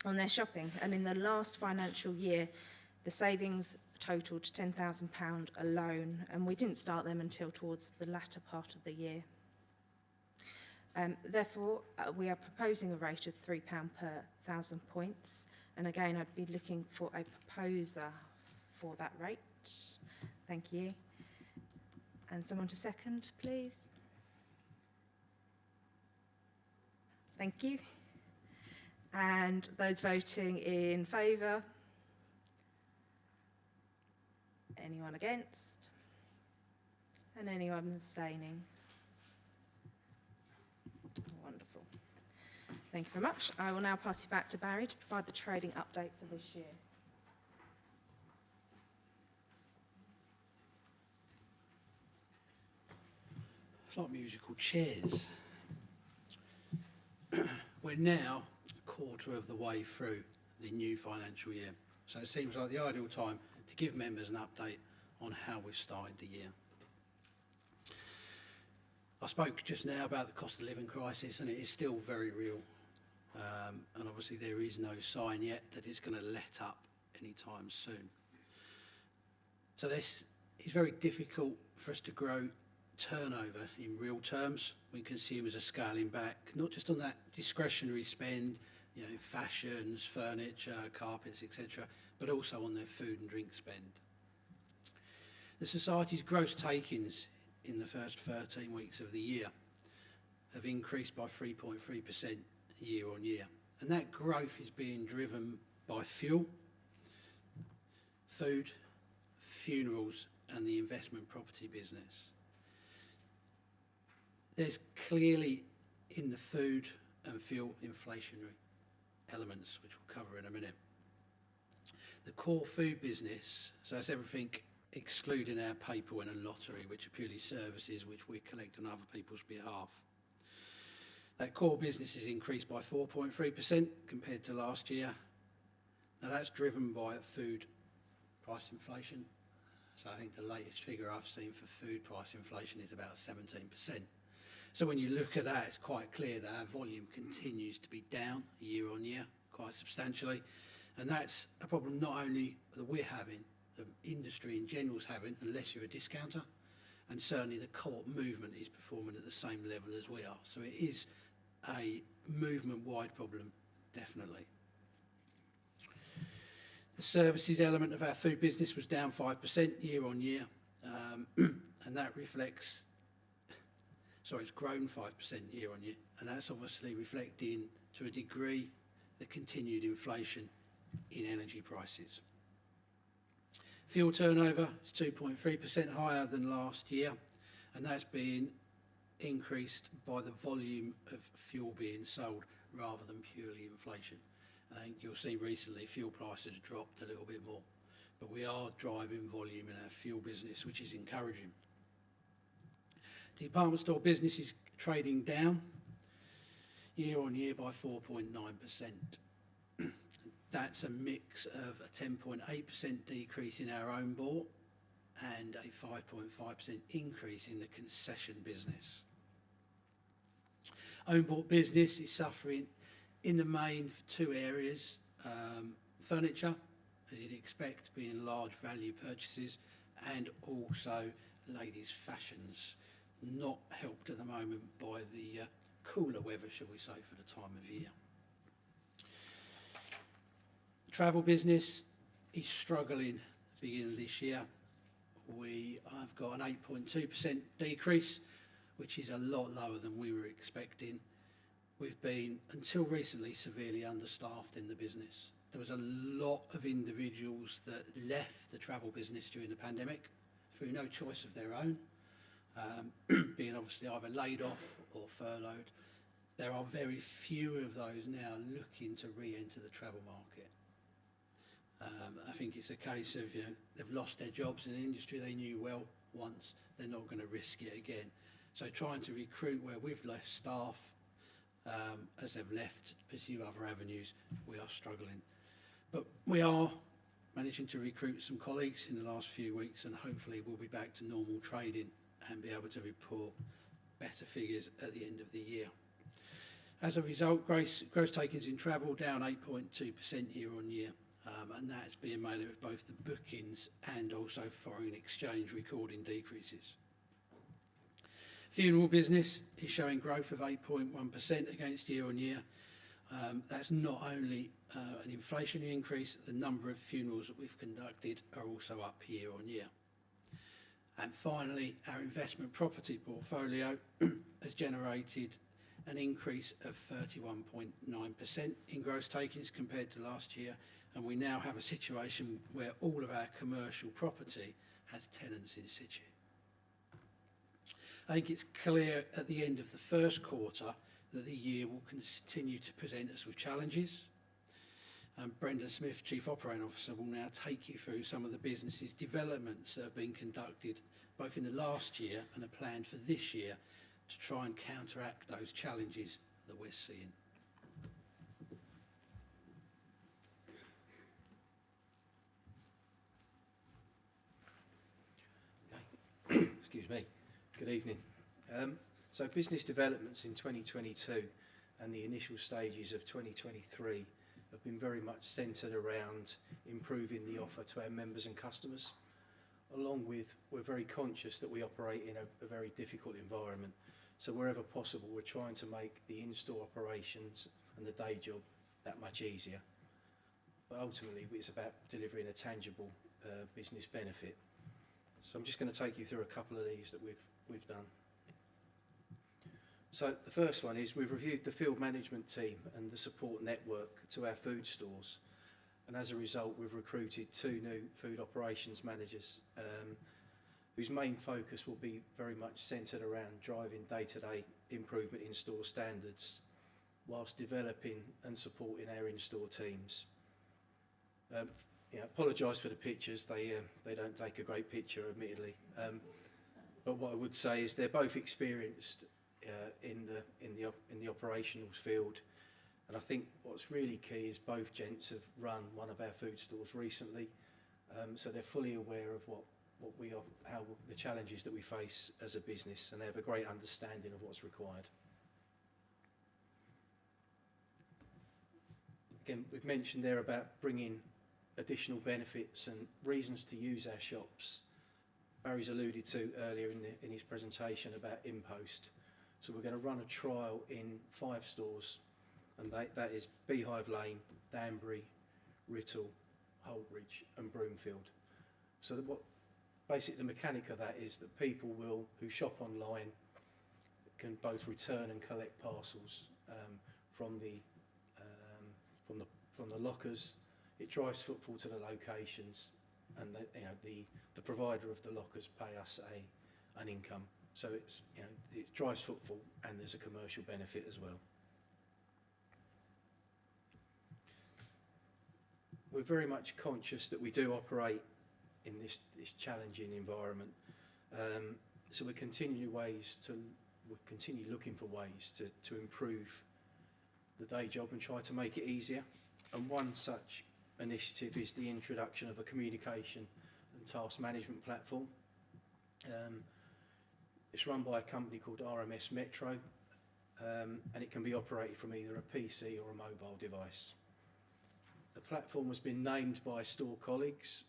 on their shopping, and in the last financial year, the savings totalled £10,000 alone, and we didn't start them until towards the latter part of the year. Therefore, we are proposing a rate of £3 per 1,000 points, and again, I'd be looking for a proposer for that rate. Thank you. And someone to second, please. Thank you. And those voting in favour? Anyone against? And anyone abstaining? Wonderful. Thank you very much. I will now pass you back to Barry to provide the trading update for this year. It's like musical chairs. We're now a quarter of the way through the new financial year, so it seems like the ideal time to give members an update on how we've started the year. I spoke just now about the cost of living crisis, and it is still very real. And obviously there is no sign yet that it's going to let up anytime soon. So this is very difficult for us to grow turnover in real terms when consumers are scaling back, not just on that discretionary spend, you know, fashions, furniture, carpets, etc., but also on their food and drink spend. The Society's gross takings in the first 13 weeks of the year have increased by 3.3% year on year, and that growth is being driven by fuel, food, funerals and the investment property business. There's clearly in the food and fuel inflationary elements, which we'll cover in a minute. The core food business, so that's everything excluding our paper win and lottery, which are purely services which we collect on other people's behalf. That core business is increased by 4.3% compared to last year. Now that's driven by food price inflation. So I think the latest figure I've seen for food price inflation is about 17%. So when you look at that, it's quite clear that our volume continues to be down year on year, quite substantially. And that's a problem not only that we're having, the industry in general is having, unless you're a discounter, and certainly the co-op movement is performing at the same level as we are. So it is a movement-wide problem, definitely. The services element of our food business was down 5% year on year, and that reflects, it's grown 5% year on year, and that's obviously reflecting to a degree the continued inflation in energy prices. Fuel turnover is 2.3% higher than last year, and that's being increased by the volume of fuel being sold rather than purely inflation. And I think you'll see recently fuel prices have dropped a little bit more, but we are driving volume in our fuel business, which is encouraging. The department store business is trading down year on year by 4.9%. That's a mix of a 10.8% decrease in our own bought and a 5.5% increase in the concession business. Own bought business is suffering in the main for two areas, furniture as you'd expect, being large value purchases and also ladies' fashions, not helped at the moment by the cooler weather, shall we say, for the time of year. Travel business is struggling at the beginning of this year. We have got an 8.2% decrease, which is a lot lower than we were expecting. We've been, until recently, severely understaffed in the business. There was a lot of individuals that left the travel business during the pandemic through no choice of their own, being obviously either laid off or furloughed. There are very few of those now looking to re-enter the travel market. I think it's a case of, they've lost their jobs in an industry they knew well once. They're not going to risk it again. So trying to recruit where we've left staff, as they've left to pursue other avenues, we are struggling. But we are managing to recruit some colleagues in the last few weeks, and hopefully we'll be back to normal trading and be able to report better figures at the end of the year. As a result, gross takings in travel down 8.2% year on year, and that's being made up of both the bookings and also foreign exchange recording decreases. Funeral business is showing growth of 8.1% against year on year. That's not only an inflationary increase, the number of funerals that we've conducted are also up year on year. And finally, our investment property portfolio has generated an increase of 31.9% in gross takings compared to last year, and we now have a situation where all of our commercial property has tenants in situ. I think it's clear at the end of the first quarter that the year will continue to present us with challenges. Brendan Smith, Chief Operating Officer, will now take you through some of the business's developments that have been conducted both in the last year and are planned for this year to try and counteract those challenges that we're seeing. Excuse me. Good evening. So business developments in 2022 and the initial stages of 2023 have been very much centred around improving the offer to our members and customers. Along with, we're very conscious that we operate in a very difficult environment. So wherever possible, we're trying to make the in-store operations and the day job that much easier. But ultimately, it's about delivering a tangible business benefit. So I'm just going to take you through a couple of these that we've done. So the first one is we've reviewed the field management team and the support network to our food stores. And as a result, we've recruited 2 new food operations managers whose main focus will be very much centred around driving day-to-day improvement in store standards whilst developing and supporting our in-store teams. Apologise for the pictures, they don't take a great picture, admittedly. But what I would say is they're both experienced in the operationals field, and I think what's really key is both gents have run one of our food stores recently, so they're fully aware of how the challenges that we face as a business, and they have a great understanding of what's required. Again, we've mentioned there about bringing additional benefits and reasons to use our shops. Barry's alluded to earlier in his presentation about InPost. So we're going to run a trial in 5 stores, and that is Beehive Lane, Danbury, Writtle, Holdbridge and Broomfield. So basically the mechanic of that is that people who shop online can both return and collect parcels from the lockers. It drives footfall to the locations, and the provider of the lockers pay us an income. So it drives footfall, and there's a commercial benefit as well. We're very much conscious that we do operate in this challenging environment. So we continue looking for ways to improve the day job and try to make it easier. And one such initiative is the introduction of a communication and task management platform. It's run by a company called RMS Metro, and it can be operated from either a PC or a mobile device. The platform has been named by store colleagues,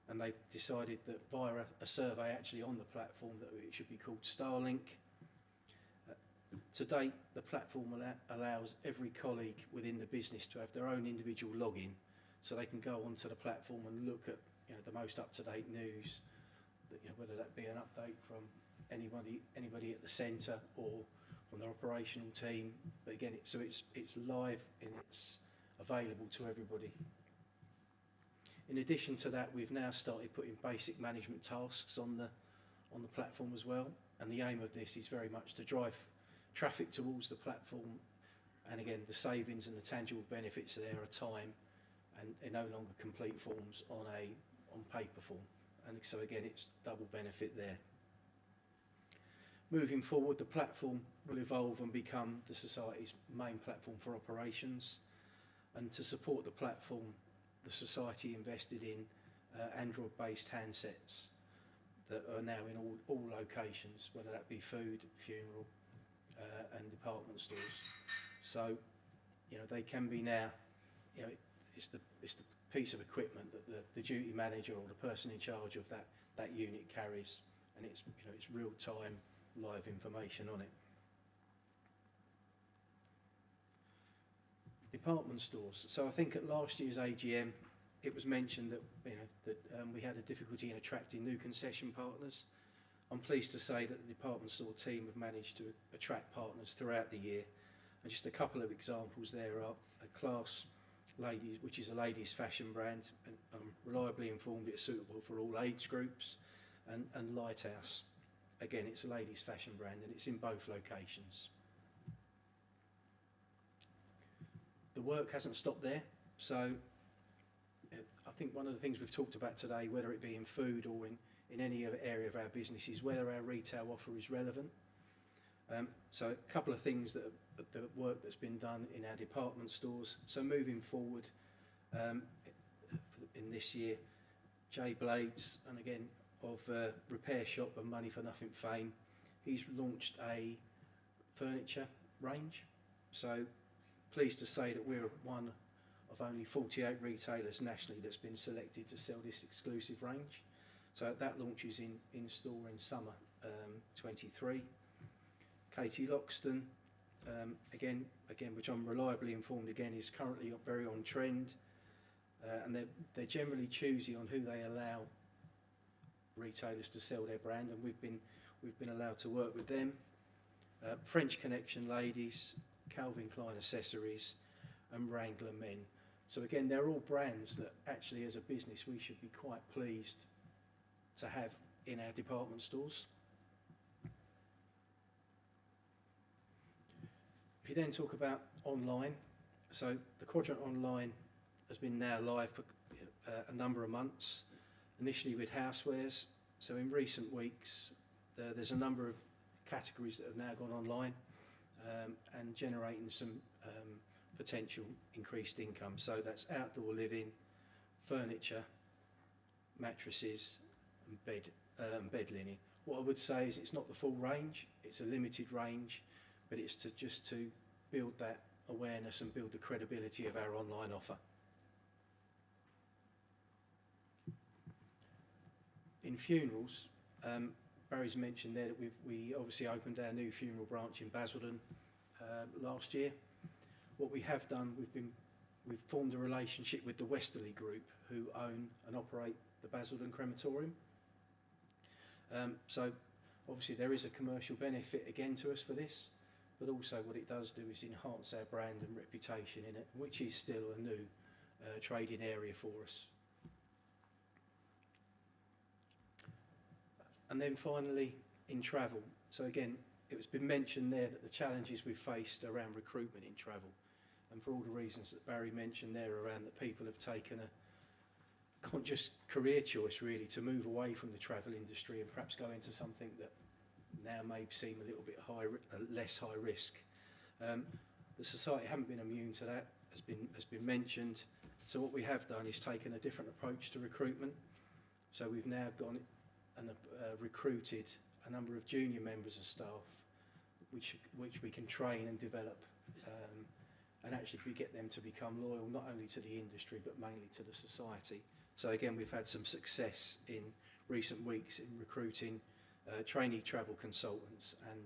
and they've decided that via a survey actually on the platform that it should be called Starlink. To date, the platform allows every colleague within the business to have their own individual login, so they can go onto the platform and look at the most up-to-date news, whether that be an update from anybody at the centre or from their operational team. But again, it's live and it's available to everybody. In addition to that, we've now started putting basic management tasks on the platform as well, and the aim of this is very much to drive traffic towards the platform, and again, the savings and the tangible benefits there are time and no longer complete forms on paper form, and so again, it's double benefit there. Moving forward, the platform will evolve and become the Society's main platform for operations, and to support the platform, the Society invested in Android-based handsets that are now in all locations, whether that be food, funeral and department stores. So, they can be now, it's the piece of equipment that the duty manager or the person in charge of that unit carries, and it's real-time live information on it. Department stores. So I think at last year's AGM, it was mentioned that we had a difficulty in attracting new concession partners. I'm pleased to say that the department store team have managed to attract partners throughout the year. And just a couple of examples there are a Class Ladies, which is a ladies' fashion brand, and I'm reliably informed it's suitable for all age groups, and Lighthouse. Again, it's a ladies' fashion brand and it's in both locations. The work hasn't stopped there, so I think one of the things we've talked about today, whether it be in food or in any other area of our business, is whether our retail offer is relevant. So a couple of things the work that's been done in our department stores. So moving forward in this year, Jay Blades, and again of Repair Shop and Money for Nothing fame, he's launched a furniture range. So pleased to say that we're one of only 48 retailers nationally that's been selected to sell this exclusive range. So that launches in store in summer 23. Katie Loxton, again, which I'm reliably informed again is currently very on trend, and they're generally choosy on who they allow retailers to sell their brand, and we've been allowed to work with them. French Connection Ladies, Calvin Klein Accessories, and Wrangler Men. So again, they're all brands that actually, as a business, we should be quite pleased to have in our department stores. If you then talk about online, so the Quadrant Online has been now live for a number of months, initially with housewares. So in recent weeks, there's a number of categories that have now gone online and generating some potential increased income. So that's outdoor living, furniture, mattresses and bed linen. What I would say is it's not the full range, it's a limited range, but it's to build that awareness and build the credibility of our online offer. In funerals, Barry's mentioned there that we obviously opened our new funeral branch in Basildon last year. What we have done, we've formed a relationship with the Westerly Group, who own and operate the Basildon crematorium. So obviously there is a commercial benefit again to us for this, but also what it does do is enhance our brand and reputation in it, which is still a new trading area for us. And then finally, in travel. So again, it's been mentioned there that the challenges we've faced around recruitment in travel, and for all the reasons that Barry mentioned there around that people have taken a conscious career choice really to move away from the travel industry and perhaps go into something that now may seem a little bit less high risk. The Society haven't been immune to that, has been mentioned. So what we have done is taken a different approach to recruitment. So we've now gone and recruited a number of junior members of staff, which we can train and develop and actually get them to become loyal not only to the industry but mainly to the society. So again, we've had some success in recent weeks in recruiting trainee travel consultants and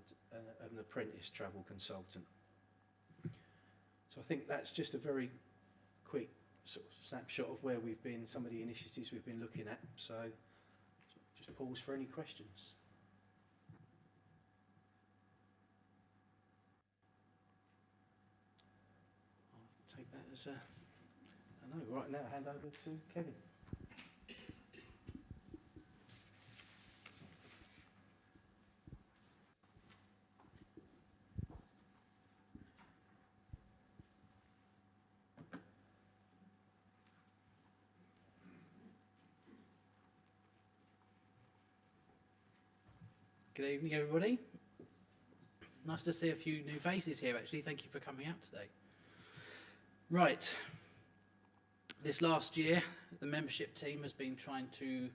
an apprentice travel consultant. So I think that's just a very quick sort of snapshot of where we've been, some of the initiatives we've been looking at. So just pause for any questions. I'll take that as I know. Right now, hand over to Kevin. Good evening, everybody. Nice to see a few new faces here, actually. Thank you for coming out today. Right. This last year, the membership team has been trying to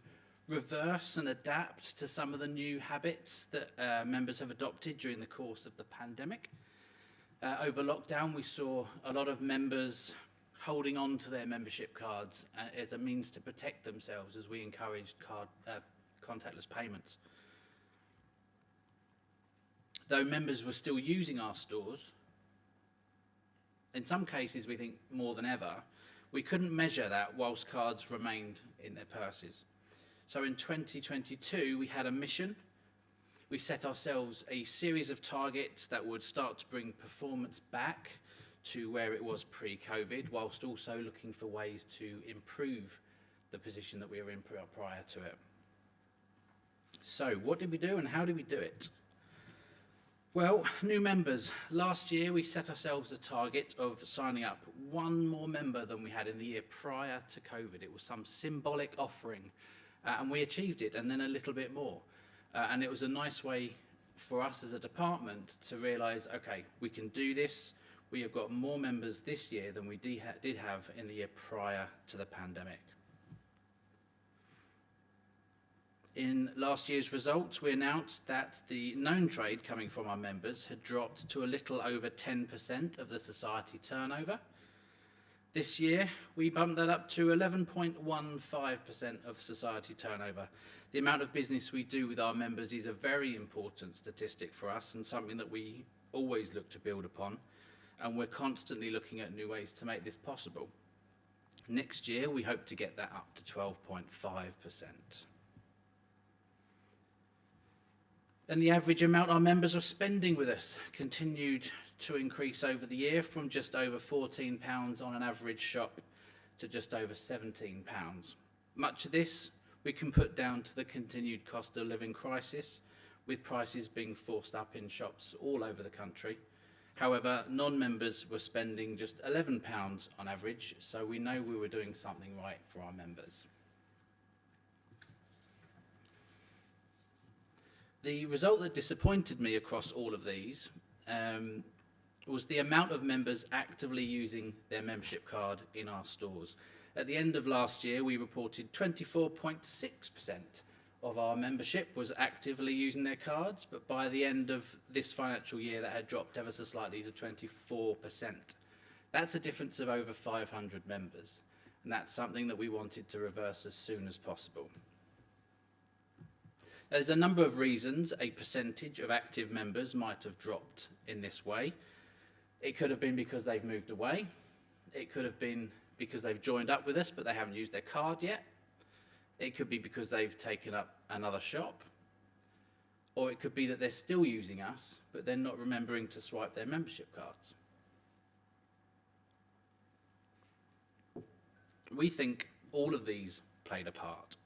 reverse and adapt to some of the new habits that members have adopted during the course of the pandemic. Over lockdown, we saw a lot of members holding on to their membership cards as a means to protect themselves as we encouraged contactless payments. Though members were still using our stores, in some cases we think more than ever, we couldn't measure that whilst cards remained in their purses. So in 2022 we had a mission. We set ourselves a series of targets that would start to bring performance back to where it was pre-COVID, whilst also looking for ways to improve the position that we were in prior to it. So what did we do and how did we do it? Well, new members. Last year we set ourselves a target of signing up one more member than we had in the year prior to COVID. It was some symbolic offering and we achieved it, and then a little bit more. And it was a nice way for us as a department to realise, okay, we can do this. We have got more members this year than we did have in the year prior to the pandemic. In last year's results, we announced that the known trade coming from our members had dropped to a little over 10% of the society turnover. This year, we bumped that up to 11.15% of society turnover. The amount of business we do with our members is a very important statistic for us and something that we always look to build upon, and we're constantly looking at new ways to make this possible. Next year, we hope to get that up to 12.5%. And the average amount our members are spending with us continued to increase over the year, from just over £14 on an average shop to just over £17. Much of this we can put down to the continued cost of living crisis, with prices being forced up in shops all over the country. However, non-members were spending just £11 on average, so we know we were doing something right for our members. The result that disappointed me across all of these was the amount of members actively using their membership card in our stores. At the end of last year, we reported 24.6% of our membership was actively using their cards, but by the end of this financial year, that had dropped ever so slightly to 24%. That's a difference of over 500 members, and that's something that we wanted to reverse as soon as possible. There's a number of reasons a percentage of active members might have dropped in this way. It could have been because they've moved away. It could have been because they've joined up with us but they haven't used their card yet. It could be because they've taken up another shop. Or it could be that they're still using us but they're not remembering to swipe their membership cards. We think all of these played a part.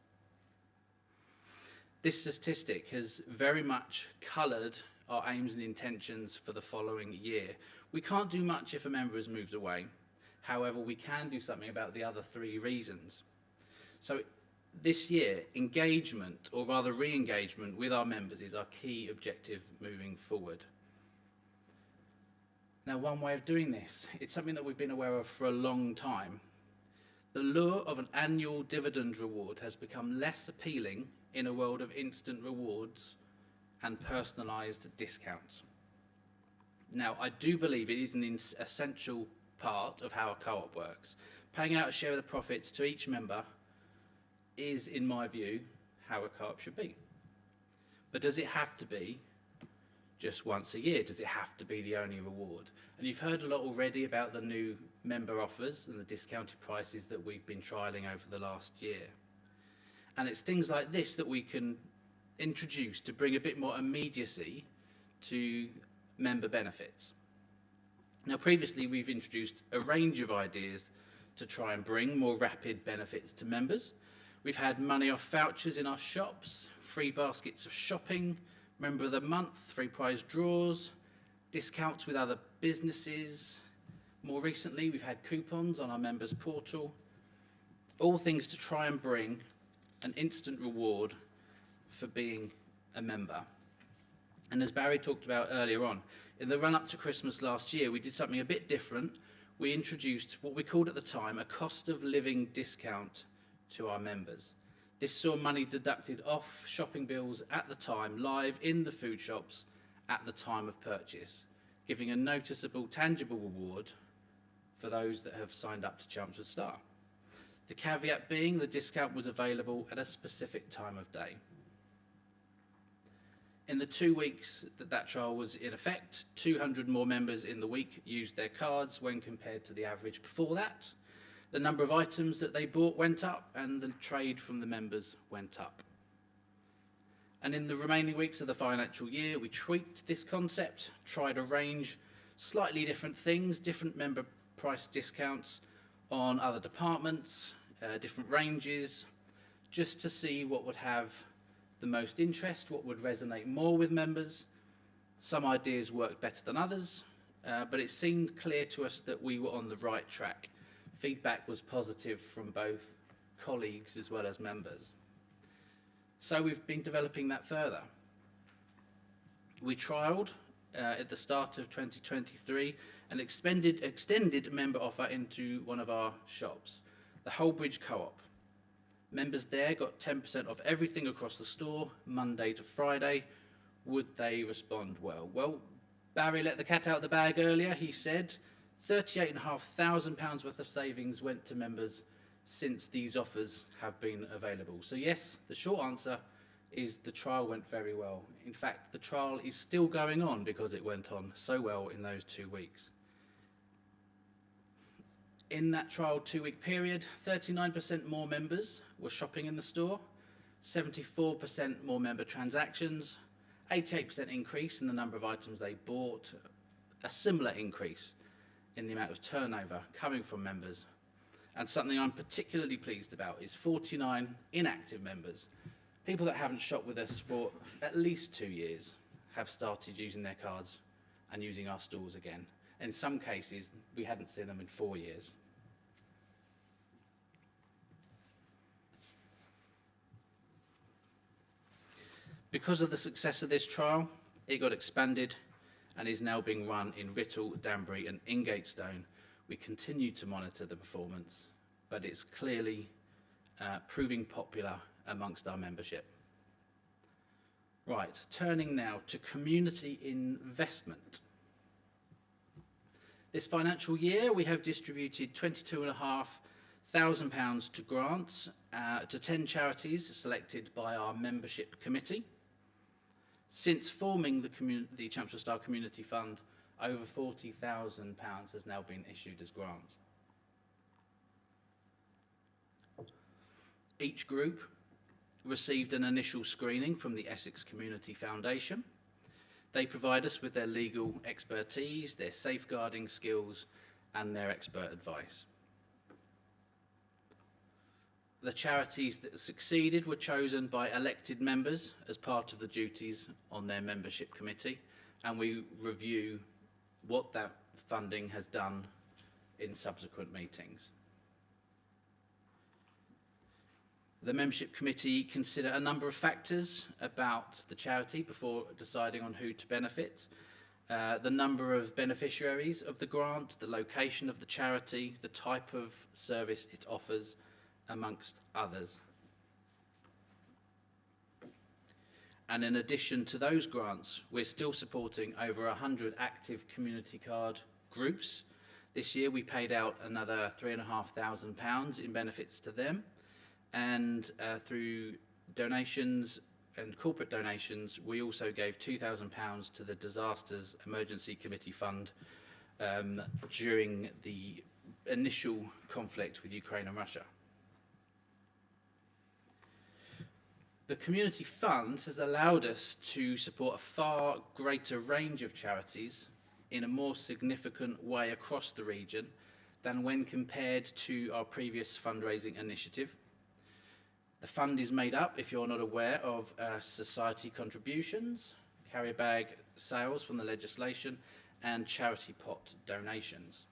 This statistic has very much coloured our aims and intentions for the following year. We can't do much if a member has moved away. However, we can do something about the other three reasons. So this year, engagement, or rather re-engagement with our members, is our key objective moving forward. Now, one way of doing this, it's something that we've been aware of for a long time. The lure of an annual dividend reward has become less appealing in a world of instant rewards and personalised discounts. Now, I do believe it is an essential part of how a co-op works. Paying out a share of the profits to each member is, in my view, how a co-op should be. But does it have to be just once a year? Does it have to be the only reward? And you've heard a lot already about the new member offers and the discounted prices that we've been trialling over the last year. And it's things like this that we can introduce to bring a bit more immediacy to member benefits. Now, previously we've introduced a range of ideas to try and bring more rapid benefits to members. We've had money off vouchers in our shops, free baskets of shopping, member of the month, free prize draws, discounts with other businesses. More recently, we've had coupons on our members' portal. All things to try and bring an instant reward for being a member. And as Barry talked about earlier on, in the run-up to Christmas last year, we did something a bit different. We introduced what we called at the time a cost of living discount to our members. This saw money deducted off shopping bills at the time, live in the food shops at the time of purchase, giving a noticeable, tangible reward for those that have signed up to Chelmsford Star. The caveat being the discount was available at a specific time of day. In the 2 weeks that trial was in effect, 200 more members in the week used their cards when compared to the average before that. The number of items that they bought went up and the trade from the members went up. And in the remaining weeks of the financial year, we tweaked this concept, tried a range, slightly different things, different member price discounts on other departments, different ranges, just to see what would have the most interest, what would resonate more with members. Some ideas worked better than others, but it seemed clear to us that we were on the right track. Feedback was positive from both colleagues as well as members. So we've been developing that further. We trialled at the start of 2023 an extended member offer into one of our shops, the Holbridge Co-op. Members there got 10% off everything across the store, Monday to Friday. Would they respond well? Well, Barry let the cat out of the bag earlier. He said £38,500 worth of savings went to members since these offers have been available. So yes, the short answer is the trial went very well. In fact, the trial is still going on because it went on so well in those 2 weeks. In that trial 2-week period, 39% more members were shopping in the store, 74% more member transactions, 88% increase in the number of items they bought, a similar increase in the amount of turnover coming from members. And something I'm particularly pleased about is 49 inactive members, people that haven't shopped with us for at least 2 years, have started using their cards and using our stores again. In some cases, we hadn't seen them in 4 years. Because of the success of this trial, it got expanded and is now being run in Writtle, Danbury and Ingatestone. We continue to monitor the performance, but it's clearly proving popular amongst our membership. Right, turning now to community investment. This financial year, we have distributed £22,500 to grants to 10 charities selected by our membership committee. Since forming the Chelmsford Star Community Fund, over £40,000 has now been issued as grants. Each group received an initial screening from the Essex Community Foundation. They provide us with their legal expertise, their safeguarding skills, and their expert advice. The charities that succeeded were chosen by elected members as part of the duties on their membership committee, and we review what that funding has done in subsequent meetings. The membership committee consider a number of factors about the charity before deciding on who to benefit. The number of beneficiaries of the grant, the location of the charity, the type of service it offers, amongst others. And in addition to those grants, we're still supporting over 100 active community card groups This year we paid out another £3,500 in benefits to them, and through donations and corporate donations, we also gave £2,000 to the Disasters Emergency Committee Fund during the initial conflict with Ukraine and Russia. The Community Fund has allowed us to support a far greater range of charities in a more significant way across the region than when compared to our previous fundraising initiative. The fund is made up, if you're not aware, of society contributions, carrier bag sales from the legislation, and charity pot donations.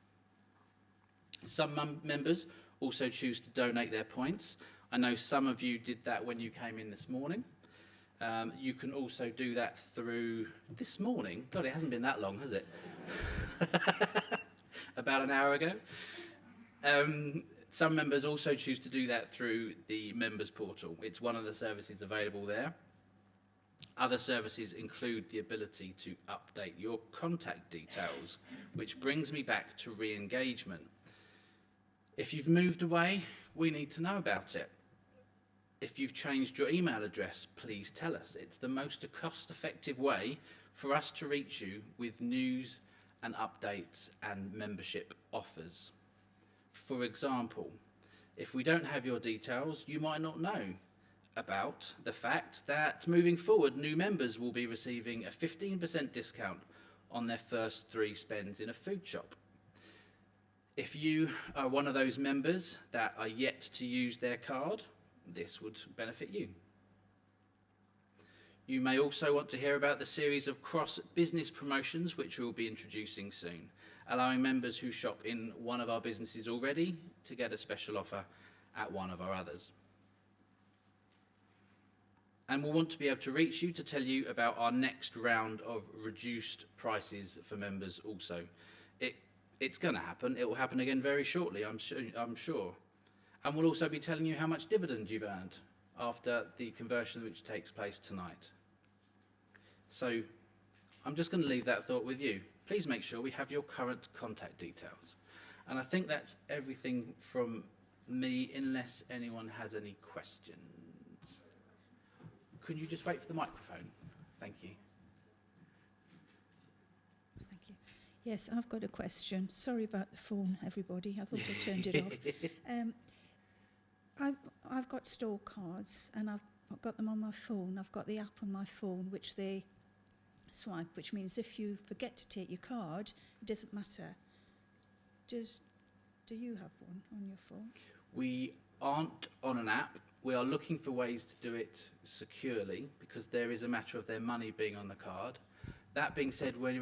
Some members also choose to donate their points. I know some of you did that when you came in this morning. You can also do that through this morning. God, it hasn't been that long, has it? About an hour ago. Some members also choose to do that through the members portal. It's one of the services available there. Other services include the ability to update your contact details, which brings me back to re-engagement. If you've moved away, we need to know about it. If you've changed your email address, please tell us. It's the most cost-effective way for us to reach you with news and updates and membership offers. For example, if we don't have your details, you might not know about the fact that moving forward, new members will be receiving a 15% discount on their first 3 spends in a food shop. If you are one of those members that are yet to use their card, this would benefit you. You may also want to hear about the series of cross-business promotions which we'll be introducing soon, allowing members who shop in one of our businesses already to get a special offer at one of our others. And we'll want to be able to reach you to tell you about our next round of reduced prices for members also. It's going to happen. It will happen again very shortly, I'm sure. And we'll also be telling you how much dividend you've earned after the conversion which takes place tonight. So I'm just going to leave that thought with you. Please make sure we have your current contact details. And I think that's everything from me, unless anyone has any questions. Can you just wait for the microphone? Thank you. Thank you. Yes, I've got a question. Sorry about the phone, everybody. I thought I turned it off. I've got store cards, and I've got them on my phone. I've got the app on my phone, which they swipe, which means if you forget to take your card, it doesn't matter. Do you have one on your phone? We aren't on an app. We are looking for ways to do it securely, because there is a matter of their money being on the card. That being said, when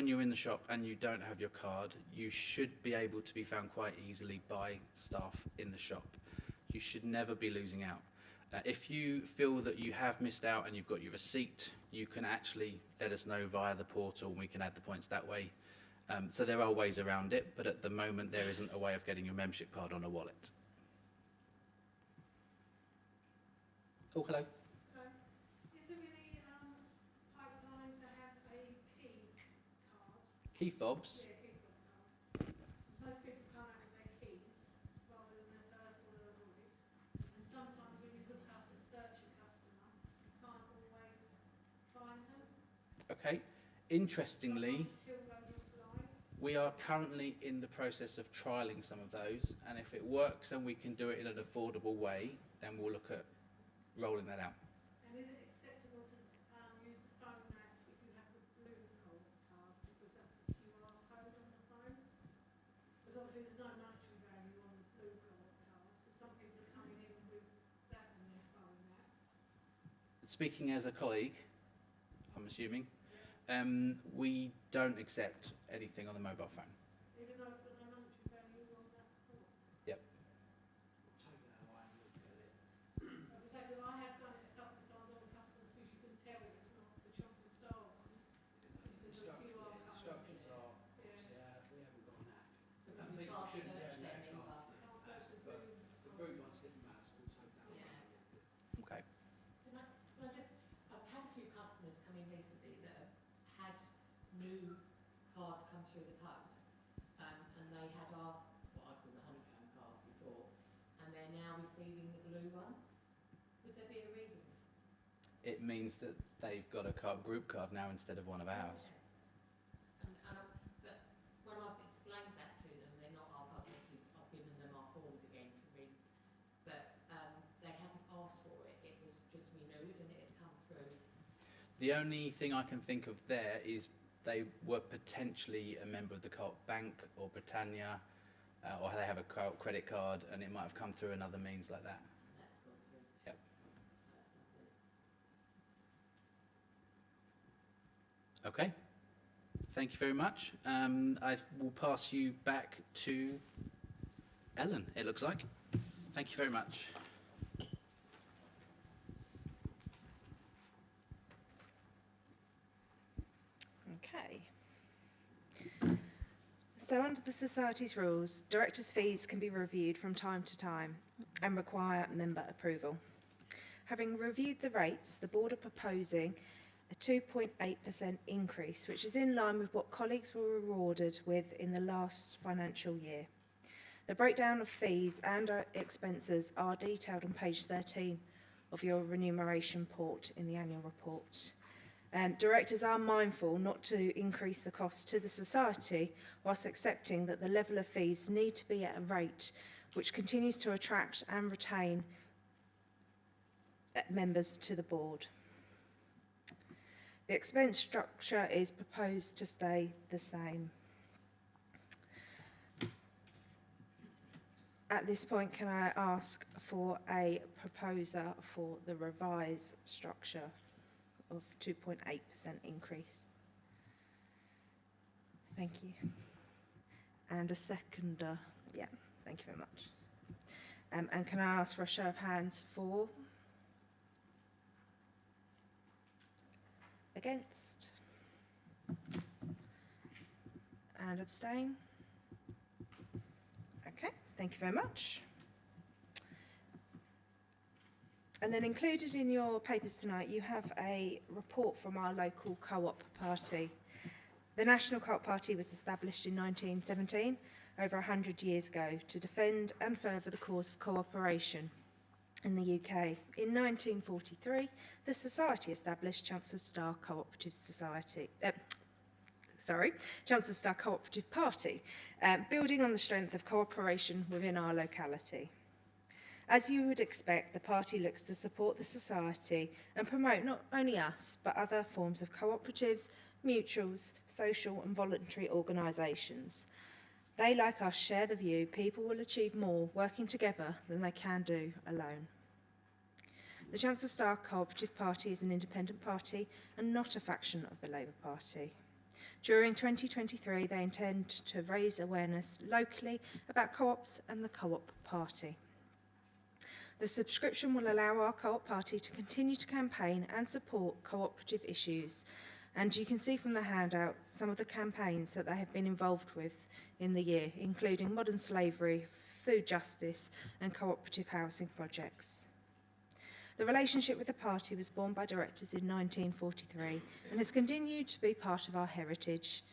you're in the shop and you don't have your card, you should be able to be found quite easily by staff in the shop. You should never be losing out. If you feel that you have missed out and you've got your receipt, you can actually let us know via the portal and we can add the points that way. So there are ways around it, but at the moment there isn't a way of getting your membership card on a wallet. Oh, hello. Is there any pipeline to have a key card? Key fobs. Yeah, key fob card. Most people come out with their keys rather than their purse or their wallet. And sometimes when you look up and search a customer, you can't always find them. Okay. Interestingly, Until those apply. we are currently in the process of trialling some of those, and if it works and we can do it in an affordable way, then we'll look at rolling that out. And is it acceptable to use the phone app if you have the blue card, because that's a QR code on the phone? Because obviously there's no monetary value on the blue card, because some people are coming in with that on their phone app. Speaking as a colleague, I'm assuming, we don't accept anything on the mobile phone. Even though it's got no monetary value on that card. Yep. Exactly, I have done it a couple of times on the customers because you can tell it's not the Chelmsford Star one. Because of the QR code. Instructions are, Yeah. we haven't got an app. Because we can't search them in Can't search the But blue. the blue one's different matters, we'll take that one. Okay. Can I just, I've had a few customers come in recently that have had new cards come through the post, and they they had our, what I call the honeycomb cards before, and they're now receiving the blue ones. Would there be a reason? It means that they've got a group card now instead of one of ours. But when I've explained that to them, they're not our cards. Obviously, I've given them our forms again to read, but they haven't asked for it. It was just renewed and it had come through. The only thing I can think of there is they were potentially a member of the Co-op Bank or Britannia, or they have a Co-op credit card, and it might have come through another means like that. And that had gone through. Yep. That's lovely. Okay. Thank you very much. I will pass you back to Ellen, it looks like. Thank you very much. Okay. So under the Society's rules, directors' fees can be reviewed from time to time and require member approval. Having reviewed the rates, the board are proposing a 2.8% increase, which is in line with what colleagues were rewarded with in the last financial year. The breakdown of fees and expenses are detailed on page 13 of your remuneration report in the annual report. Directors are mindful not to increase the cost to the Society, whilst accepting that the level of fees need to be at a rate which continues to attract and retain members to the board. The expense structure is proposed to stay the same. At this point, can I ask for a proposer for the revised structure of 2.8% increase? Thank you. And a seconder. Yeah, thank you very much. And can I ask for a show of hands for? Against? And abstain? Okay, thank you very much. And then included in your papers tonight, you have a report from our local co-op party. The National Co-op Party was established in 1917, over 100 years ago, to defend and further the cause of cooperation in the UK. In 1943, the Society established Chelmsford Star Co-operative Society. Chelmsford Star Co-operative Party, building on the strength of cooperation within our locality. As you would expect, the party looks to support the Society and promote not only us, but other forms of cooperatives, mutuals, social and voluntary organisations. They, like us, share the view people will achieve more working together than they can do alone. The Chelmsford Star Co-operative Party is an independent party and not a faction of the Labour Party. During 2023, they intend to raise awareness locally about co-ops and the Co-op Party. The subscription will allow our Co-op Party to continue to campaign and support cooperative issues, and you can see from the handout some of the campaigns that they have been involved with in the year, including modern slavery, food justice and cooperative housing projects. The relationship with the party was born by directors in 1943 and has continued to be part of our heritage.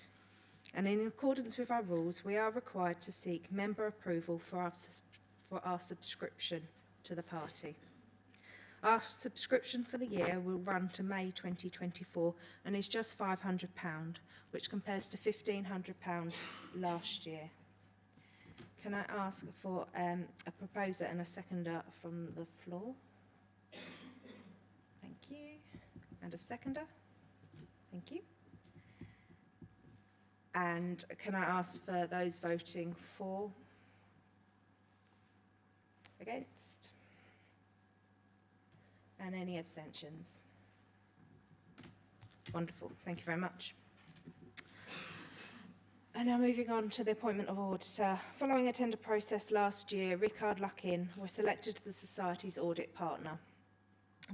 And in accordance with our rules, we are required to seek member approval for our subscription to the party. Our subscription for the year will run to May 2024 and is just £500, which compares to £1,500 last year. Can I ask for a proposer and a seconder from the floor? Thank you. And a seconder? Thank you. And can I ask for those voting for? Against? And any abstentions? Wonderful, thank you very much. And now moving on to the appointment of auditor. Following a tender process last year, Rickard Luckin was selected as the Society's audit partner.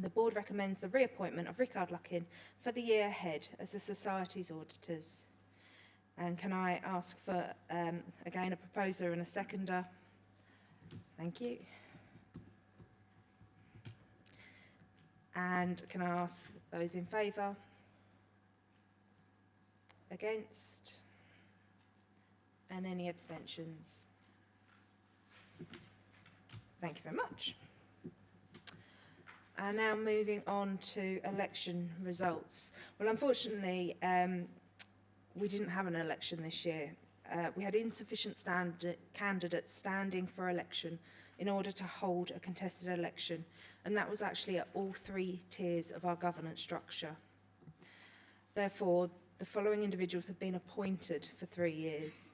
The board recommends the reappointment of Rickard Luckin for the year ahead as the Society's auditors. And can I ask for, again, a proposer and a seconder? Thank you. And can I ask those in favour? Against? And any abstentions? Thank you very much. And now moving on to election results. Well, unfortunately, we didn't have an election this year. We had insufficient candidates standing for election in order to hold a contested election, and that was actually at all 3 tiers of our governance structure. Therefore, the following individuals have been appointed for 3 years,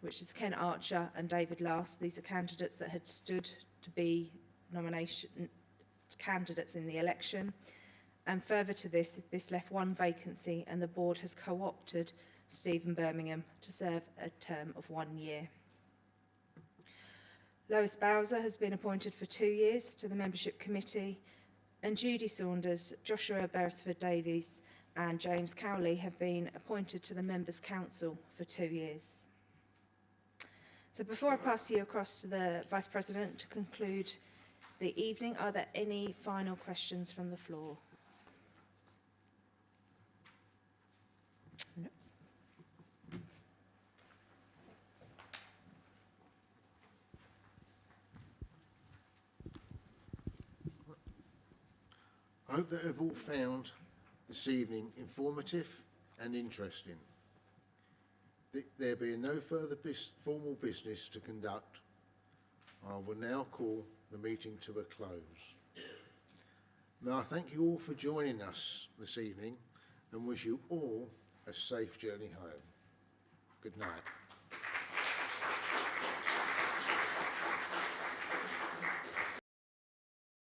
which is Ken Archer and David Last. These are candidates that had stood to be nomination candidates in the election. And further to this, this left 1 vacancy, and the board has co-opted Stephen Birmingham to serve a term of 1 year. Lois Bowser has been appointed for 2 years to the membership committee, and Judy Saunders, Joshua Beresford-Davies and James Cowley have been appointed to the members' council for 2 years. So before I pass you across to the Vice President to conclude the evening, are there any final questions from the floor? No. I hope that you've all found this evening informative and interesting. There being no further formal business to conduct, I will now call the meeting to a close. May I thank you all for joining us this evening and wish you all a safe journey home. Good night.